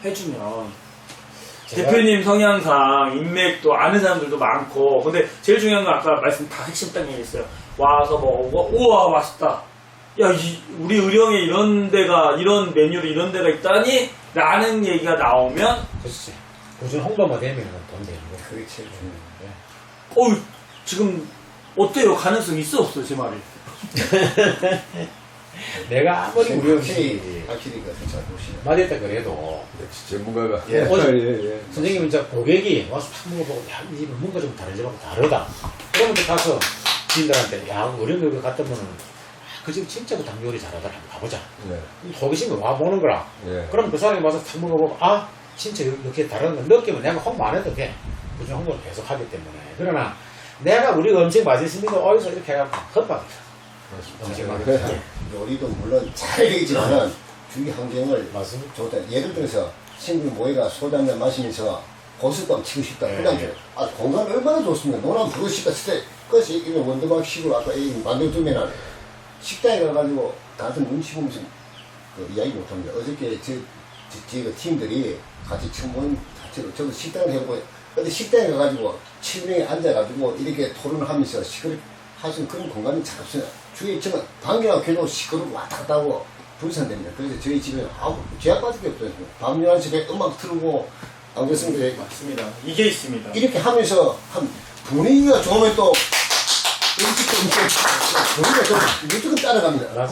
해주면 대표님 성향상 인맥도 아는 사람들도 많고, 근데 제일 중요한 건 아까 말씀 다 핵심 딱 얘기했어요. 와서 먹어보고 우와 맛있다. 야 우리 의령에 이런 데가 이런 메뉴로 이런 데가 있다니 라는 얘기가 나오면 그렇지. 꾸준 홍보만 되면 돈 되는 거. 그게 제일 중요해요. 지금 어때요? 가능성 있어 없어요 제 말이? 내가 아무리 우리 확실히 음식이 그것을 잘 보시네. 맞았다 그래도 역시 전문가가. 예. 예. 선생님은 진짜 고객이 와서 탁 먹어보고 야, 이 집은 뭔가 좀 다른 집하고 다르다. 그러면 또 가서 지인들한테 야 우리 여기 갔다 오면은 그 집 진짜 그 닭 요리 잘하더라. 한번 가보자. 네. 호기심이 와 보는 거라. 예. 그럼 그 사람이 와서 탁 먹어보고 아 진짜 이렇게 다른 걸 느끼면 내가 홍보 안 해도 돼. 무슨 홍보를 계속 하기 때문에. 그러나 내가 우리 음식 맛있습니다. 어디서 이렇게 해갖고 헛받았다. 음식 맛있다. 요리도 물론 잘 되지만은 주위 환경을 맞습니다. 좋다. 예를 들어서 친구 모이가 소주 한잔 마시면서 고스톱 치고 싶다. 네. 그다음에 공간 얼마나 좋습니까? 노란 부고 싶다. 그것이 이런 원두막식으로 아까 만들어두면은 식당에 가가지고 다들 눈치 보면서 그 이야기 못합니다. 어저께 저희 팀들이 같이 처음 모임 자체로 저도 식당을 해보고 근데 식당에 가가지고 7명이 앉아가지고 이렇게 토론을 하면서 시끄럽게 하시는 그런 공간이 잘 없어요. 주위에 정말 방해하고 계속 시끄럽고 왔다 갔다 하고 분산됩니다. 그래서 저희 집에는 제약받을 게 없어요. 밤 11시에 음악 틀고 안 그렇습니까? 맞습니다. 이게 있습니다. 이렇게 하면서 분위기가 좋으면 또 음식도 분위기가 좀 무조건 따라갑니다.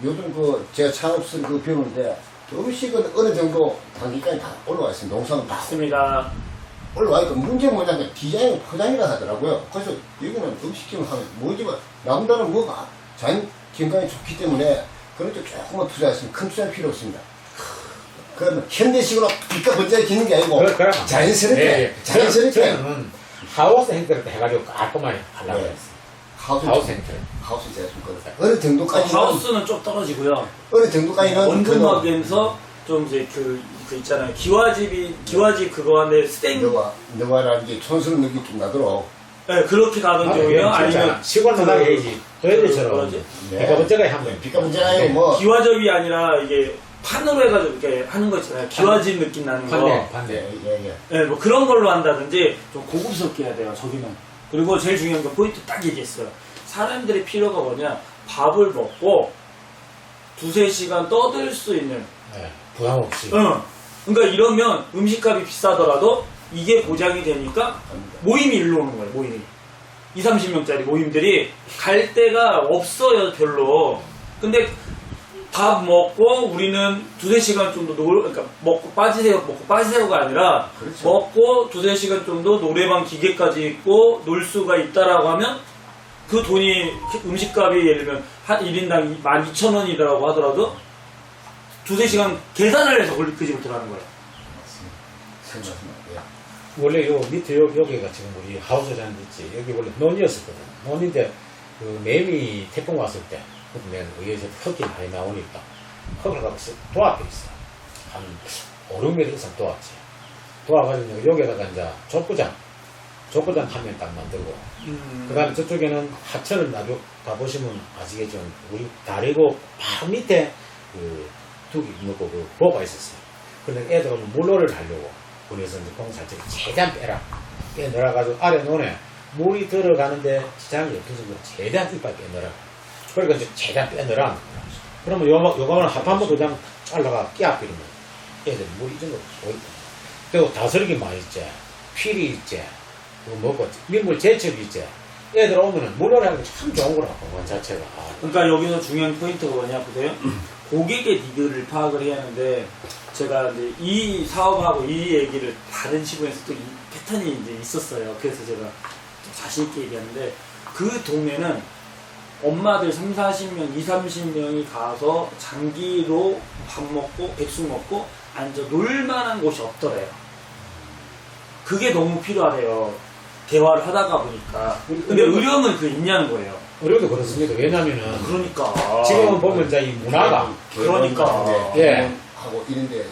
요즘 제가 창업을 배우는데 음식은 어느 정도 단기까지 다 올라와 있습니다. 농산은 다 맞습니다. 올라와 있고 문제 뭐냐면 디자인 포장이라 하더라고요. 그래서 여기는 음식점을 하면 뭐지만 남다른 뭐가 자연 경관이 좋기 때문에 그런 데 조금만 투자했으면 큰 투자 필요 없습니다. 그러면 현대식으로 빛과 번쩍이 짓는 게 아니고 자연스럽게 저는 하우스 형태로 해가지고 깔끔하게 하려고 네. 했어요. 하우스 형태. 하우스 제가 좀 그렇다. 어느 정도까지는 하우스는 좀 떨어지고요. 어느 정도까지는 원두막에서 좀 이제 그 있잖아요. 기와집 그거 한데 너와라는 게 촌스러운 느낌이 좀 나도록 네, 그렇게 가는 경우요. 아니면 시골 나가 해야지. 도현이처럼 뭐지? 빛과 번쩍이 하면 빛과 번쩍이 아니고 뭐 기와접이 아니라 이게 판으로 해가지고 이렇게 하는 거 있잖아요. 기와집 느낌 나는 거. 반대. 예. 네, 뭐 그런 걸로 한다든지 좀 고급스럽게 해야 돼요. 저기는. 그리고 제일 중요한 거 포인트 딱 얘기했어요. 사람들의 필요가 뭐냐? 밥을 먹고 2-3시간 떠들 수 있는. 네, 부담 없이. 응. 그러니까 이러면 음식값이 비싸더라도 이게 보장이 되니까 모임이 일로 오는 거예요. 모임이. 20-30명짜리 모임들이 갈 데가 없어요. 별로. 근데 밥 먹고 우리는 2-3시간 정도 그러니까 먹고 빠지세요가 아니라 그렇죠. 먹고 2-3시간 정도 노래방 기계까지 있고 놀 수가 있다라고 하면 그 돈이 음식값이 예를 들면 한 1인당 12,000원이라고 하더라도 2-3시간 계산을 해서 그 집을 들어가는 거예요. 맞습니다. 원래 요 밑에 여기가 지금 우리 하우스 잔디 있지. 여기 원래 논이었었거든. 논인데 그 매미 태풍 왔을 때 그때 내가 위에서 흙이 많이 나오니까 흙을 갖고 도왔대 있어. 한 5, 6m 이상 도왔지. 도와가지고 여기다가 이제 족구장 하면 딱 만들고 그 다음에 저쪽에는 하천을 나중에 가보시면 아시겠지만 우리 다리고 바로 밑에 그 두기 넣고 그 보가 있었어요. 근데 애들은 물놀이를 하려고 그래서 이제 공사철 최대한 빼넣어가지고 아래 논에 물이 들어가는데 지장이 없어서 최대한 이빨 빼넣어라. 그러니까 이제 최대한 빼넣어라. 그러면 요거는 합판부터 그냥 잘라가 끼압비면 애들 물이 이 정도 보이고 그리고 다스리기 많이 있지. 필이 있지. 그거 먹고 민물 제첩이 있지. 애들 오면은 물놀이 하는 게 참 좋은 거라 공간 자체가. 그러니까 여기서 중요한 포인트가 뭐냐 보세요. 고객의 니드를 파악을 해야 하는데 제가 이제 이 사업하고 이 얘기를 다른 시부에서 또 이 패턴이 이제 있었어요. 그래서 제가 좀 자신 있게 얘기하는데 그 동네는 엄마들 3, 40명, 2, 30명이 가서 장기로 밥 먹고 백숙 먹고 앉아 놀만한 곳이 없더래요. 그게 너무 필요하대요. 대화를 하다가 보니까. 근데 의령은 그 있냐는 거예요. 우리도 그렇습니다. 왜냐면은 그러니까. 지금은 보면 이제 이 문화가 그러니까. 예. 하고 이런데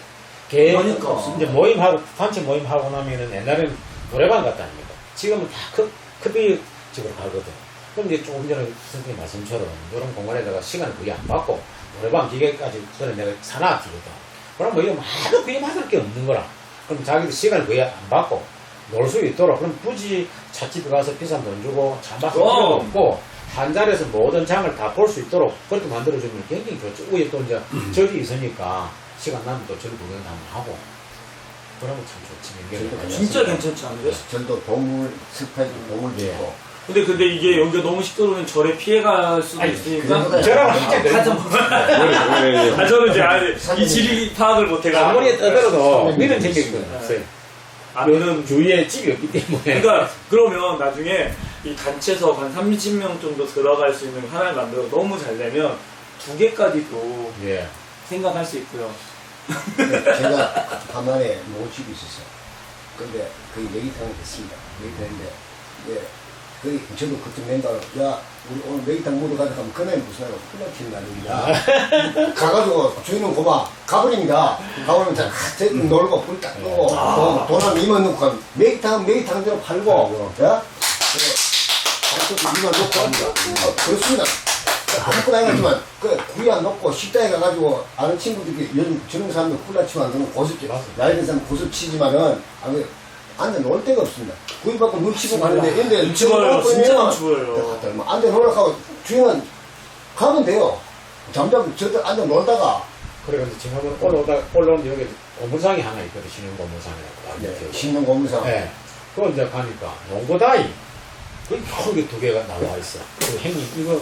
그러니까. 이제 모임하고 단체 모임하고 나면은 옛날에는 노래방 갔다 합니다. 지금은 다 커피집으로 가거든. 그럼 이제 조금 전에 선생님 말씀처럼 이런 공간에다가 시간을 거의 안 받고 노래방 기계까지 그래 내가 사놔주거든. 그럼 뭐 이거 하도 그게 맞을 게 없는 거라. 그럼 자기들 시간을 거의 안 받고 놀 수 있도록 그럼 굳이 찻집에 가서 비싼 돈 주고 차 마실 필요가 없고 한 자리에서 모든 장을 다 볼 수 있도록 그렇게 만들어주면 굉장히 좋죠. 위에 또 이제 절이 있으니까 시간 나면 또 절 구경 한번 하고 그러면 참 좋지. 진짜 괜찮지 않은데? 절도 동물 스파이도 동물 예. 있고 근데 이게 여기가 너무 시끄러우면 절에 피해갈 수도 있으니까. 저랑 함께 저는 이제 이 지리 파악을 못 해가지고. 아무리 떠들어도 미는 재미가 없어요. 면은 주위에 집이 없기 때문에. 그러니까 그러면 나중에 이 단체석 한 30명 정도 들어갈 수 있는 하나를 만들어 너무 잘 되면 2개까지도 예. 생각할 수 있고요. 제가 밤안에 모집이 있었어요. 근데 거기 메기탕을 했습니다. 메기탕인데 예. 거기 저도 그때 낸다고 야 우리 오늘 메기탕 모두 가자 하면 그날 무슨 날이고 플라팅 날입니다. 가가지고 주인은 고마 가버립니다. 가버리면 다 놀고 불 딱 끄고 돈한 2만 넣고 가면 메기탕대로 팔고 야? 그래서 2만 넣고 합니다. 그렇습니다. 아무것도 아니지만 그 구이 안 넣고 식당에 가가지고 아는 친구들이 요즘 젊은 사람들 콜라 치고 안 그러면 고습 나이 든 사람 고습 치지만은 앉아 놀 데가 없습니다. 구이 받고 눈 치고 가는데 근데 눈치 봐요. 진짜 눈치 봐요. 앉아 놀라고 주인은 가면 돼요. 잠잠 저들 앉아 놀다가 그래서 지금은 올라오는데 여기 고물상이 하나 있거든. 신흥 고물상이라고. 신는 고물상. 네. 그거 이제 가니까 농고다이 그 여기 2개가 나와 있어. 그 형님 이거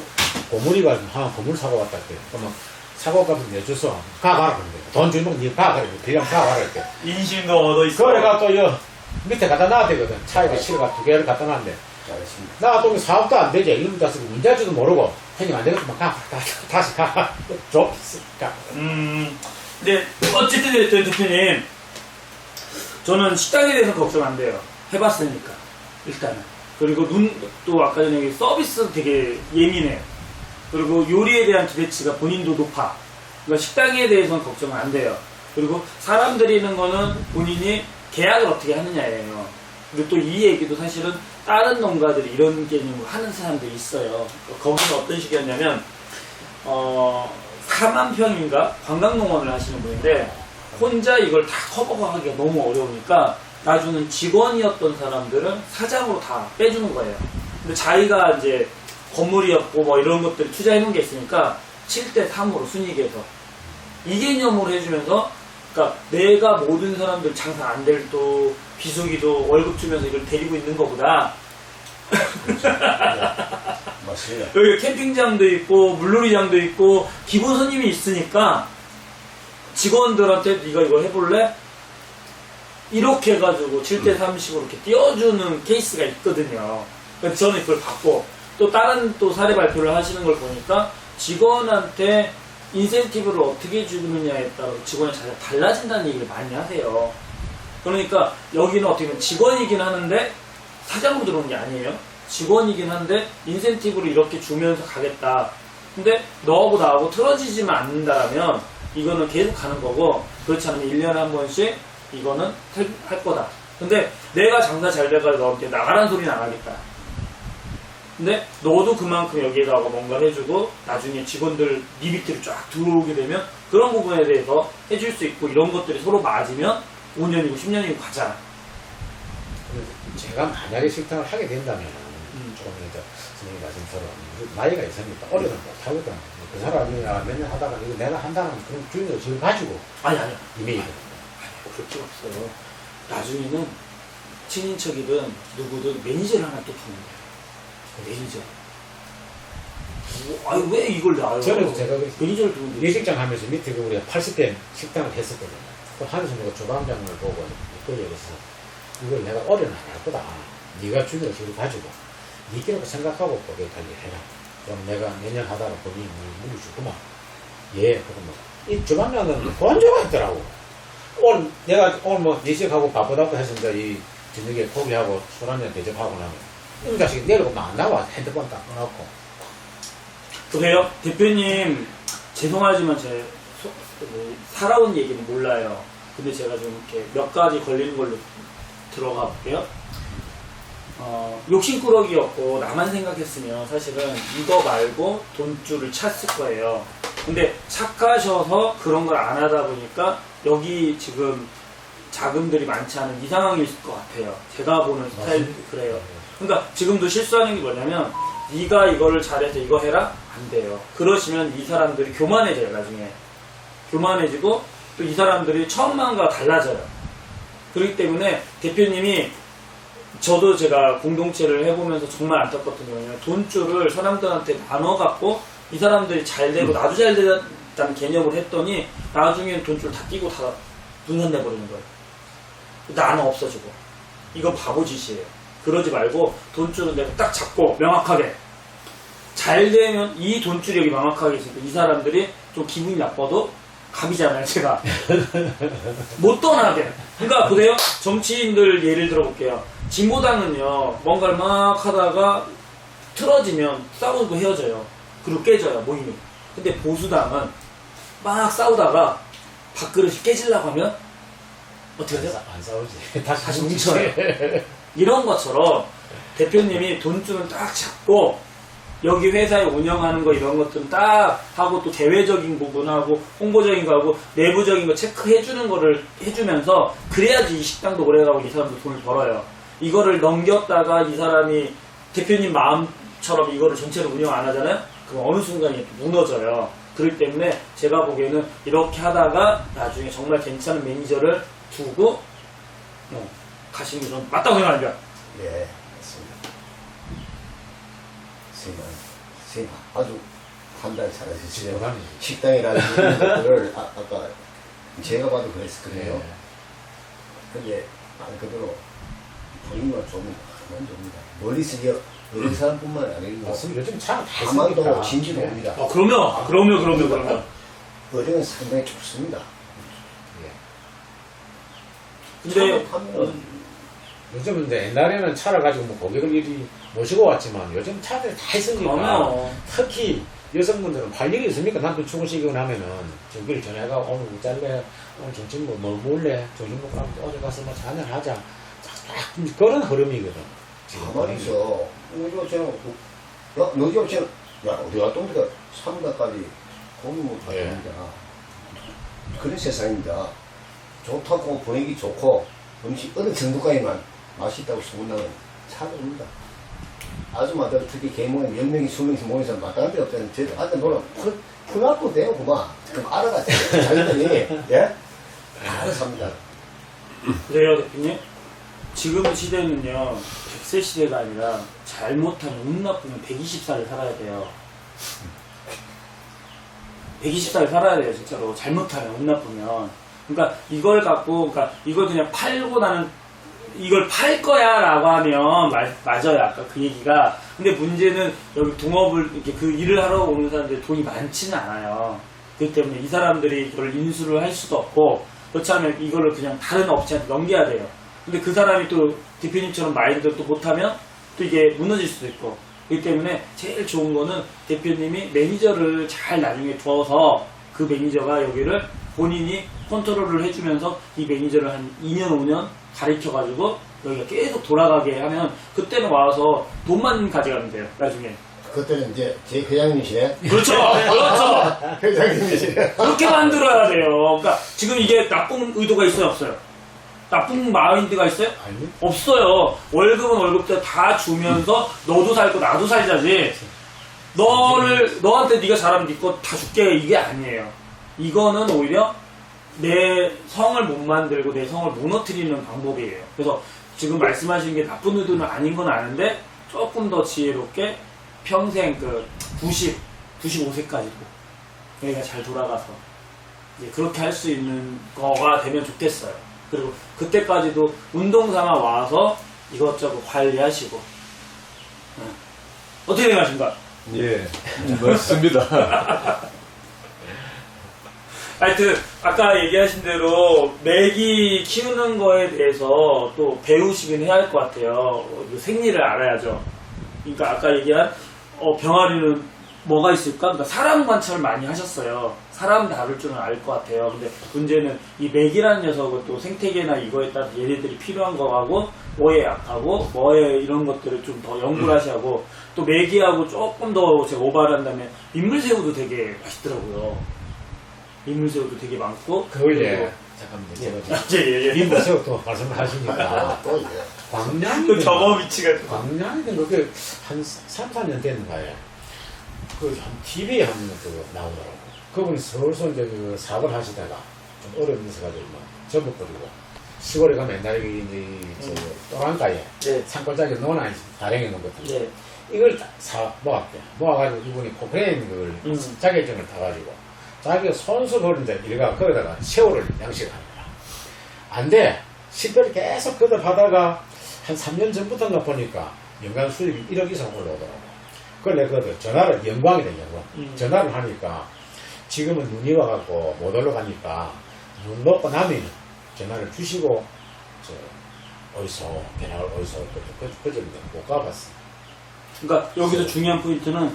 고물이가 하나 고물 사고 왔다 때 그러면 사고 값을 내줘서 가봐라 그런데 돈 주면 니 가봐라 빌려 가봐라 이렇게. 인심도 얻어 있어. 그래가 또 여 밑에 갖다 놔야 되거든. 차에다 실어가 2개를 갖다 놨는데 잘했습니다. 나 또 사업도 안 되지. 이놈 자식이 문제할지도 모르고 형님 안 되겠구만 다시 가. 좁으니까. 근데 어쨌든 됐든 대표님 저는 식당에 대해서 걱정 안 돼요. 해봤으니까 일단은. 그리고 또 아까 전에 얘기 서비스 되게 예민해요. 그리고 요리에 대한 기대치가 본인도 높아. 그러니까 식당에 대해서는 걱정은 안 돼요. 그리고 사람 들이는 거는 본인이 계약을 어떻게 하느냐예요. 그리고 또 이 얘기도 사실은 다른 농가들이 이런 개념으로 하는 사람들이 있어요. 거기는 어떤 식이었냐면 4만 평인가 관광농원을 하시는 분인데 혼자 이걸 다 커버하기가 너무 어려우니까 놔주는 직원이었던 사람들은 사장으로 다 빼주는 거예요. 근데 자기가 이제 건물이었고 뭐 이런 것들 투자해놓은 게 있으니까 7대3으로 순이익에서 이 개념으로 해주면서 그러니까 내가 모든 사람들 장사 안 될 또 비수기도 월급 주면서 이걸 데리고 있는 것보다 맞습니다. 여기 캠핑장도 있고 물놀이장도 있고 기본 손님이 있으니까 직원들한테 네가 이거 해볼래? 이렇게 해가지고 7대30으로 이렇게 띄워주는 케이스가 있거든요. 그래서 저는 그걸 받고 또 다른 또 사례 발표를 하시는 걸 보니까 직원한테 인센티브를 어떻게 주느냐에 따라서 직원의 자리가 달라진다는 얘기를 많이 하세요. 그러니까 여기는 어떻게 보면 직원이긴 하는데 사장으로 들어온 게 아니에요. 직원이긴 한데 인센티브를 이렇게 주면서 가겠다. 근데 너하고 나하고 틀어지지만 않는다라면 이거는 계속 가는 거고, 그렇지 않으면 1년에 한 번씩 이거는 할 거다. 근데 내가 장사 잘 돼가지고 너한테 나가란 소리는 안 하겠다. 근데 너도 그만큼 여기에다가 뭔가 해주고 나중에 직원들 네 밑으로 쫙 들어오게 되면 그런 부분에 대해서 해줄 수 있고, 이런 것들이 서로 맞으면 5년이고 10년이고 가잖아. 제가 만약에 식당을 하게 된다면 조금 이제 선생님 말씀처럼 나이가 있으니까 어려는 못하거든. 그 사람이 몇 년 하다가 이거 내가 한다는 그런 주인을 지금 가지고 아니야. 이메일 그럴 필요 없어요. 나중에는 친인척이든 누구든 매니저를 하나 또 부르는 거야. 매니저. 아니 왜 이걸 놔요? 저는 제가 그랬어요. 매니저를 두는데. 예식장 하면서 밑에 그 우리가 80대 식당을 했었거든요. 그 하면서 내가 조방장을 보고 그래서 이걸 내가 어려는 안 할 거다. 네가 주인을 지금 가지고 네 끼라고 생각하고 거기에 관리해라. 그럼 내가 몇 년 하다가 본인이 물이 주구만. 예, 그러면 이 조방장은 건조가 있더라고. 오늘 내가 오늘 뭐 예식하고 바쁘다고 해서 이제 이 저녁에 고기하고 술 한잔 대접하고 나면 이 자식이 내려오면 안 나와. 핸드폰 딱 꺼놓고. 보세요, 대표님 죄송하지만 제 살아온 얘기는 몰라요. 근데 제가 좀 이렇게 몇 가지 걸리는 걸로 들어가 볼게요. 욕심꾸러기였고 나만 생각했으면 사실은 이거 말고 돈줄을 찼을 거예요. 근데 착하셔서 그런 걸 안 하다 보니까 여기 지금 자금들이 많지 않은 이 상황일 것 같아요. 제가 보는 스타일도 그래요. 그러니까 지금도 실수하는 게 뭐냐면 네가 이거를 잘해서 이거 해라? 안 돼요. 그러시면 이 사람들이 교만해져요. 나중에 교만해지고 또 이 사람들이 처음만과 달라져요. 그렇기 때문에 대표님이, 저도 제가 공동체를 해보면서 정말 안타깝던 게 뭐냐면 돈줄을 사람들한테 나눠갖고 이 사람들이 잘 되고 나도 잘 되다는 개념을 했더니 나중엔 돈줄 다 끼고 다 분산내버리는 거예요. 나는 없어지고. 이건 바보짓이에요. 그러지 말고 돈줄은 내가 딱 잡고 명확하게 잘 되면 이 돈줄이 여기 명확하게 있으니까 이 사람들이 좀 기분이 나빠도 갑이잖아요, 제가. 못 떠나게. 그러니까 보세요. 정치인들 예를 들어볼게요. 진보당은요, 뭔가를 막 하다가 틀어지면 싸우고 헤어져요. 그리고 깨져요, 모임이. 근데 보수당은 막 싸우다가 밥그릇이 깨지려고 하면 어떻게 하죠? 안 싸우지. 다시 뭉쳐요. 이런 것처럼 대표님이 돈줄은 딱 잡고 여기 회사에 운영하는 거 이런 것들은 딱 하고 또 대외적인 부분하고 홍보적인 거 하고 내부적인 거 체크해주는 거를 해주면서 그래야지 이 식당도 오래가고 이 사람도 돈을 벌어요. 이거를 넘겼다가 이 사람이 대표님 마음처럼 이거를 전체를 운영 안 하잖아요? 그럼 어느 순간에 무너져요. 그렇기 때문에 제가 보기에는 이렇게 하다가 나중에 정말 괜찮은 매니저를 두고 가시는 게 좀 맞다고 생각합니다. 예, 맞습니다. 선생님 아주 판단 잘하시죠. 대단히. 식당이라는 것들을 아까 제가 봐도 그래요. 근데 말 그대로 본인만 좀 하면 됩니다. 멀리서 여러 사람뿐만 아니고 맞습니다. 요즘 차가 다 가만도 있으니까. 진지도 옵니다. 그럼요. 어제는 상당히 좋습니다. 근데 요즘은 이제 옛날에는 차를 가지고 뭐 고객을 이리 모시고 왔지만 요즘 차들이 다 있으니까 그럼요. 특히 여성분들은 할 일이 있습니까? 남편 출근시키고 나면은 저기를 전화가 오늘 뭐 잘래? 오늘 점심 뭐 먹을래? 점심 먹고 나면 어디 가서 뭐 한잔 하자. 딱 그런 흐름이거든. 가만히 있어. 너희 집은 너희 집은 야 어디 갔다 오니까 3가까지 고기 못 가져옵니다. 그런 세상입니다. 좋다고 분위기 좋고 음식 어느 정도까지만 맛있다고 소문나면 찾아옵니다. 아줌마들 특히 개모임 10명이 20명이 모여서 마땅한 데 없잖아요. 저희들 앉아 놀아 풀납도 돼요 그만. 그럼 알아가세요. 자기들이 예? 알아서 합니다. 그래요, 대표님. 지금 시대는요 100세 시대가 아니라 잘못하면 운 나쁘면 120살을 살아야 돼요. 120살을 살아야 돼요, 진짜로. 잘못하면 운 나쁘면. 그러니까 이걸 갖고, 그러니까 이걸 그냥 팔고 나는 이걸 팔 거야 라고 하면 맞아요, 아까 그 얘기가. 근데 문제는 여기 동업을 이렇게 그 일을 하러 오는 사람들이 돈이 많지는 않아요. 그렇기 때문에 이 사람들이 이걸 인수를 할 수도 없고, 그렇지 않으면 이거를 그냥 다른 업체한테 넘겨야 돼요. 근데 그 사람이 또 대표님처럼 마인드를 또 못하면 또 이게 무너질 수도 있고, 그렇기 때문에 제일 좋은 거는 대표님이 매니저를 잘 나중에 두어서 그 매니저가 여기를 본인이 컨트롤을 해주면서 이 매니저를 한 2년 5년 가르쳐가지고 여기가 계속 돌아가게 하면 그때는 와서 돈만 가져가면 돼요, 나중에. 그때는 이제 제 회장님이시네. 그렇죠. 그렇죠. 회장님이시네. 그렇게 만들어야 돼요. 그러니까 지금 이게 나쁜 의도가 있어요, 없어요? 나쁜 마인드가 있어요? 아니? 없어요. 월급은 월급대로 다 주면서 너도 살고 나도 살자지. 너한테 네가 잘하면 네 거 다 줄게, 이게 아니에요. 이거는 오히려 내 성을 못 만들고 내 성을 무너뜨리는 방법이에요. 그래서 지금 말씀하신 게 나쁜 의도는 아닌 건 아는데 조금 더 지혜롭게 평생 95세까지도 여기가 잘 돌아가서 이제 그렇게 할 수 있는 거가 되면 좋겠어요. 그리고 그때까지도 운동삼아 와서 이것저것 관리하시고. 어떻게 생각하십니까? 예, 맞습니다. 하여튼 아까 얘기하신 대로 메기 키우는 거에 대해서 또 배우시긴 해야 할 것 같아요. 생리를 알아야죠. 그러니까 아까 얘기한 병아리는 뭐가 있을까? 그러니까 사람 관찰을 많이 하셨어요. 사람 다룰 줄은 알 것 같아요. 근데 문제는 이 맥이라는 녀석은 또 생태계나 이거에 따라 얘네들이 필요한 거하고 뭐에 약하고 뭐에 이런 것들을 좀 더 연구를 하시고, 또 메기하고 조금 더 제가 오바를 한다면 민물새우도 되게 맛있더라고요. 민물새우도 되게 많고. 그걸 잠깐만요. 제가 민물새우 또 말씀을 하시니까 또 이제 또 광양이든 경험 위치가 광양이든 그게 한 3, 4년 됐는가에 그 TV에 한 번 나오더라고. 그분이 서울서 이제 그 사업을 하시다가 좀 어려운 데서 가지고 막 접어버리고 시골에 가면 옛날에 이제 또랑가에 네. 산골짜기 넣어놔 다랭이 놓은 것들. 네. 이걸 모았대. 모아가지고 이분이 포크레인 그걸 자격증을 타가지고 자기가 손수 버는데 이래가 거기다가 새우를 양식을 하는 거야. 안 돼. 식별을 계속 거듭하다가 한 3년 전부터인가 보니까 연간 수입이 1억 이상 올라오더라고. 그래 내가 전화를 영광이다, 영광. 전화를 하니까 지금은 눈이 와갖고 못 올라가니까 눈 녹고 나면 전화를 주시고 어디서 배낭을 어디서 그저인데 못 가봤어. 그러니까 여기서 중요한 포인트는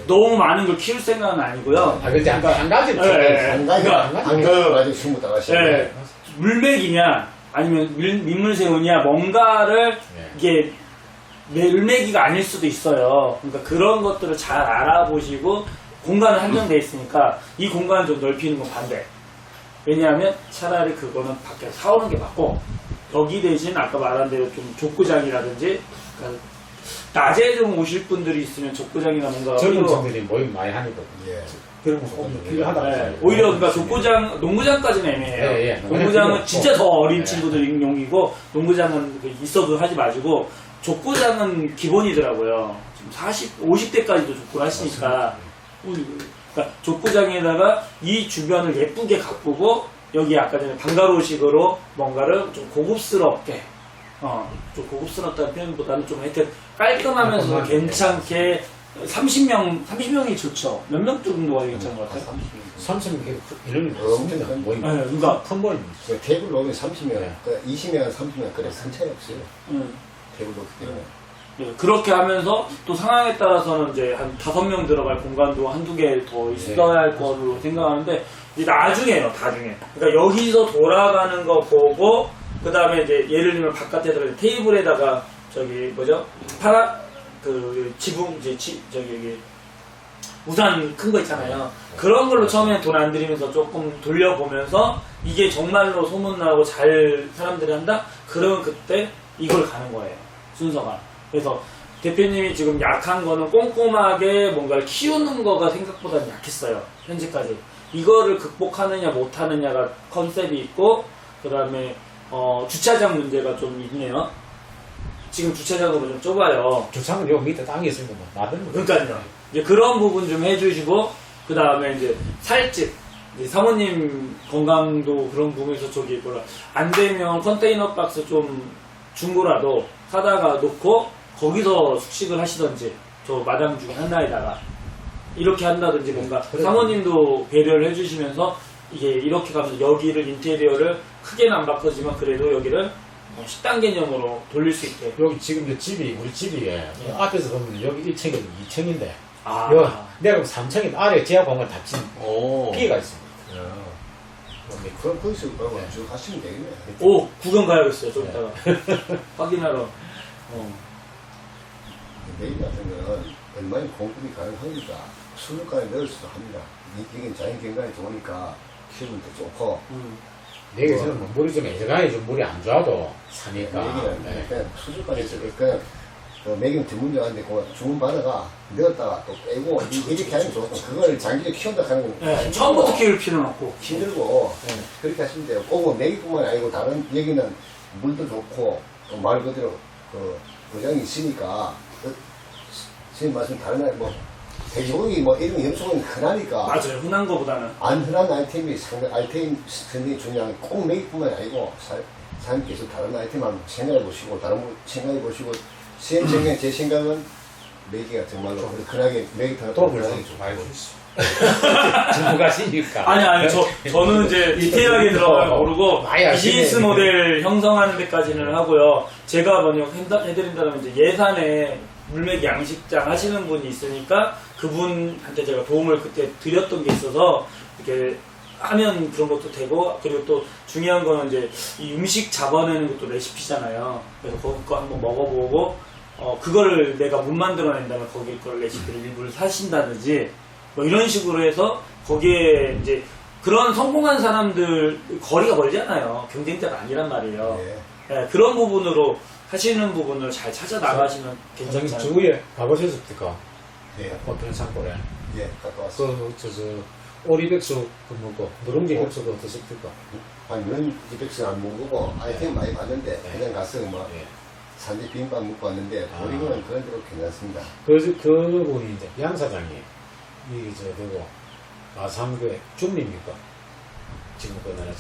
너무 많은 걸 키울 생각은 아니고요. 아, 그렇지. 한 가지. 한 가지 그러니까 한 가지 가지고 승부 따가시네. 네. 물맥이냐 아니면 민물새우냐 뭔가를 이게 물맥이가 아닐 수도 있어요. 그러니까 그런 것들을 잘 알아보시고 공간은 한정돼 있으니까 이 공간을 좀 넓히는 건 반대. 왜냐하면 차라리 그거는 밖에서 사오는 게 맞고 여기 대신 아까 말한 대로 좀 족구장이라든지 그러니까 낮에 좀 오실 분들이 있으면 족구장이나 뭔가 젊은 층들이 모임 많이 하니까 예. 그런 거 꼭 필요하다고 네, 생각해요. 오히려 그러니까 족구장, 농구장까지는 애매해요. 예, 예. 농구장은 진짜 더 어린 예. 친구들 용이고 농구장은 있어도 하지 마시고 족구장은 기본이더라고요. 지금 50대까지도 족구를 하시니까 그러니까 족구장에다가 이 주변을 예쁘게 가꾸고 여기 아까 전에 방가로식으로 뭔가를 좀 고급스럽게 좀 고급스럽다는 표현보다는 좀 하여튼 깔끔하면서 괜찮게 30명이 좋죠. 몇 명 정도가 괜찮은 것 같아요? 30명 이런 엄청 모임. 네, 그러니까 큰 모임. 그 테이블 놓으면 30명, 20명, 30명 그래 큰 차이 없어요. 테이블 놓기 때문에. 네, 그렇게 하면서 또 상황에 따라서는 이제 한 5명 들어갈 공간도 한두 개 더 있어야 할 거로 생각하는데 이제 나중에요, 나중에. 그러니까 여기서 돌아가는 거 보고 그 다음에 이제 예를 들면 바깥에 들어가 테이블에다가 저기 뭐죠? 지붕 저기 우산 큰 거 있잖아요. 그런 걸로 처음에 돈 안 들이면서 조금 돌려보면서 이게 정말로 소문나고 잘 사람들이 한다? 그러면 그때 이걸 가는 거예요. 순서가. 그래서 대표님이 지금 약한 거는 꼼꼼하게 뭔가를 키우는 거가 생각보다 약했어요. 현재까지. 이거를 극복하느냐 못하느냐가 컨셉이 있고 그 다음에 주차장 문제가 좀 있네요. 지금 주차장으로 좀 좁아요. 주차는 요 밑에 땅이 있으니까 뭐 나대는 거. 그러니까요. 이제 그런 부분 좀 해주시고 그 다음에 이제 살집 이제 사모님 건강도 그런 부분에서 저기 안 되면 컨테이너 박스 좀 중고라도 사다가 놓고 거기서 숙식을 하시던지 저 마당 중에 하나에다가 이렇게 한다든지 뭔가 사모님도 배려를 해주시면서 이게 이렇게 가면서 여기를 인테리어를 크게는 안 바꿔지만 그래도 여기를 뭐 식당 개념으로 돌릴 수 있게. 여기 지금 이 집이, 우리 집이, 앞에서 보면 여기 1층이 2층인데, 아. 내가 3층인데, 아래 지하 공간 닫힌 오. 피해가 있습니다. 그럼 거기서 쭉 하시면 되겠네. 오, 구경 가야겠어요, 좀 이따가. 확인하러. 내일 같은 거는 얼마나 공급이 가능하니까 수족관에 넣을 수도 합니다. 이게 자연 경관이 좋으니까 기분도 좋고. 여기서는 뭐 물이 좀 애정하게 좀 물이 안 좋아도 사니까. 여기는 그냥 수족관에서 그냥 매경 전문점한테 그 주문 받아가 넣었다가 또 빼고 이렇게 하면 좋고 그걸 장기를 키운다 하는 건 네, 처음부터 키울 필요는 없고. 힘들고 그렇게 하시면 돼요. 꼭 매기뿐만 아니고 다른 여기는 물도 좋고 또 말 그대로 그 보장이 있으니까 선생님 말씀 다른 날 뭐 돼지고기 뭐 이런 염소고기는 흔하니까 맞아요, 흔한 거보다는. 안 흔한 아이템이 상당히 아이템 굉장히 중요한 게 꼭 매기뿐만 아니고 사장님께서 다른 아이템 한번 생각해 보시고 다른 거 생각해 보시고 선생님 제 생각은 매기가 정말로 흔하게 매기탕을 도움을 좀 많이 주시죠. 전문가시니까. 아니, 저는 이제 디테일하게 들어가면 모르고, 많이 아시네. 비즈니스 모델 형성하는 데까지는 하고요. 제가 번역 해드린다면 이제 예산에 물매기 양식장 하시는 분이 있으니까 그분한테 제가 도움을 그때 드렸던 게 있어서 이렇게 하면 그런 것도 되고, 그리고 또 중요한 거는 이제 이 음식 잡아내는 것도 레시피잖아요. 그래서 거기 거 한번 먹어보고, 그거를 내가 못 만들어낸다면 거기 걸 레시피를 일부를 사신다든지, 뭐 이런 식으로 해서 거기에 이제 그런 성공한 사람들 거리가 멀잖아요. 경쟁자가 아니란 말이에요. 네, 그런 부분으로 하시는 부분을 잘 찾아 나가시면 괜찮지 않을까. 주위에 가보셨습니까? 예, 어떤 산골에? 예, 갔다 왔어요. 오리백숙 그 뭐고 누룽지 백숙 어떠십니까? 아니, 면 이백스 안 먹고 아이템 많이 봤는데 그냥 가서 뭐 예. 산지 비빔밥 먹고 왔는데 보리고는 그런 대로 괜찮습니다. 그분이 이제 양 사장이 되고 마삼교의 중립입니까? 지금 그나라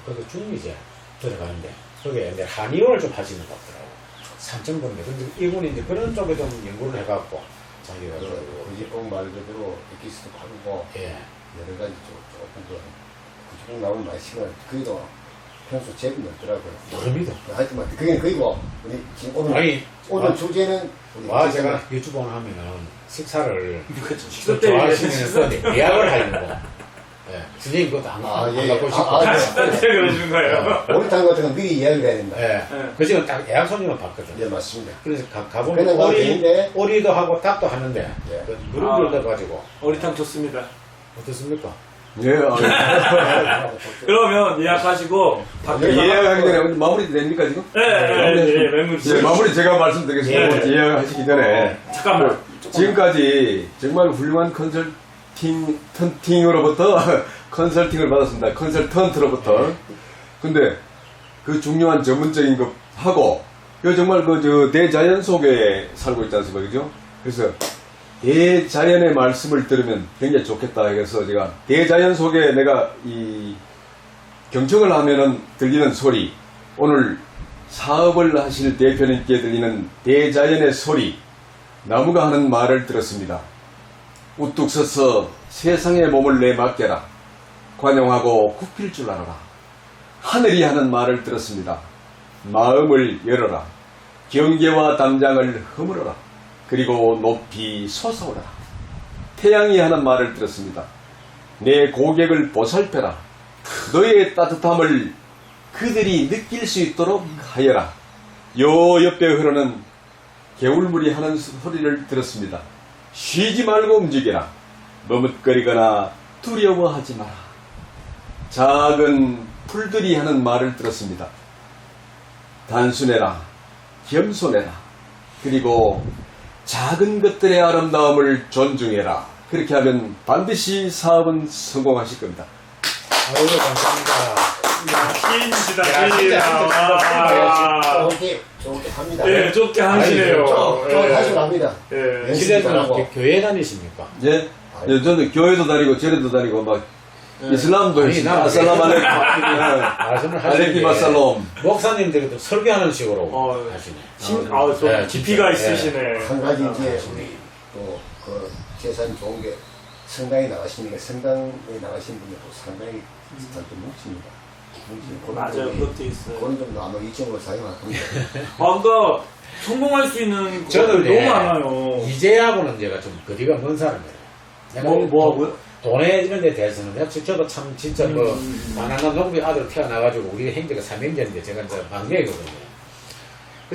거기 중립이제 들어가는데 거기에 이제 한의원을 좀 하시는 것 같더라고. 산청동네. 근데 이분이 이제 그런 쪽에 좀 연구를 해갖고 자기가 구지뽕 말 그대로 엑기스도 바르고 예. 여러 가지 조금 그 구지뽕 나오는 맛이면 그래도 평소 제비 넣더라고요. 모릅니다. 하여튼 뭐 그게 그이고 우리 지금 오늘 주제는 우리 와 제가 유튜브 하면은 식사를 식사 때 좋아하시면서 예약을 하려고. 예. 선생님 그것도 안 갖고 싶고. 식사 때 그러시는 거예요. 오리탕 같은 건 미리 예약을 해야 된다. 예. 그 지금 딱 예약 손님을 받거든. 네, 맞습니다. 그래서 그냥 가보면 가도 되는데. 오리도 하고 닭도 하는데 예. 그 누룽지를 넣어가지고 어리탕 좋습니다. 어떻습니까? 예, 그러면 예약하시고 밖에 예약하기 전에 마무리 됩니까 지금? 네, 마무리 제가 말씀드리겠습니다. 예. 예약하시기 전에 잠깐만. 지금까지 정말 훌륭한 컨설팅으로부터 컨설팅을 받았습니다. 컨설턴트로부터. 근데 그 중요한 전문적인 거 하고, 그 정말 대자연 속에 살고 있지 않습니까? 그죠? 그래서 대자연의 말씀을 들으면 굉장히 좋겠다 해서 제가 대자연 속에 내가 이 경청을 하면은 들리는 소리, 오늘 사업을 하실 대표님께 들리는 대자연의 소리, 나무가 하는 말을 들었습니다. 우뚝 서서 세상의 몸을 내맡겨라. 관용하고 굽힐 줄 알아라. 하늘이 하는 말을 들었습니다. 마음을 열어라. 경계와 담장을 허물어라. 그리고 높이 솟아오르라. 태양이 하는 말을 들었습니다. 내 고객을 보살펴라. 너의 따뜻함을 그들이 느낄 수 있도록 하여라. 요 옆에 흐르는 개울물이 하는 소리를 들었습니다. 쉬지 말고 움직여라. 머뭇거리거나 두려워하지 마라. 작은 풀들이 하는 말을 들었습니다. 단순해라. 겸손해라. 그리고 작은 것들의 아름다움을 존중해라. 그렇게 하면 반드시 사업은 성공하실 겁니다. 아유 감사합니다. 시인이시다, 좋게 합니다. 네, 좁게 하시네요. 하시고 합니다. 예. 지금은 교회 다니십니까? 예, 저는 교회도 다니고 절에도 다니고 막 이슬람도 아니, 했습니다. 난 아살람 알레이쿰. 말씀을 알레이쿰 아살롬. 목사님들도 설교하는 식으로 하시네. 좀 깊이가 있으시네. 한 가지 이제 우리 또 그 재산 좋은 게 성당에 나가시니까 성당에 나가신 분들도 상당히 또 뭉칩니다. 맞아요. 그것도 있어요. 그런 점도 아마 이점으로 사용할 겁니다. 그러니까 성공할 수 있는 저는 것들이 너무 많아요. 이제하고는 제가 좀 거리가 먼 사람이에요. 내가 뭐하고요? 돈에 이런 데 대해서는 저도 참 진짜 가난한 농부의 아들 태어나가지고 우리 형제가 3형제인데 제가 이제 막내거든요.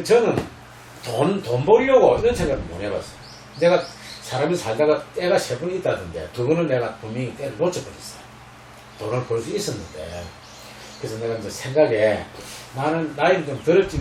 저는 돈 벌려고 이런 생각을 못 해봤어요. 내가 사람이 살다가 때가 3번 있다던데 2번은 내가 분명히 때를 놓쳐버렸어요. 돈을 벌 수 있었는데. 그래서 내가 이제 생각에 나는 나이는 좀 들었지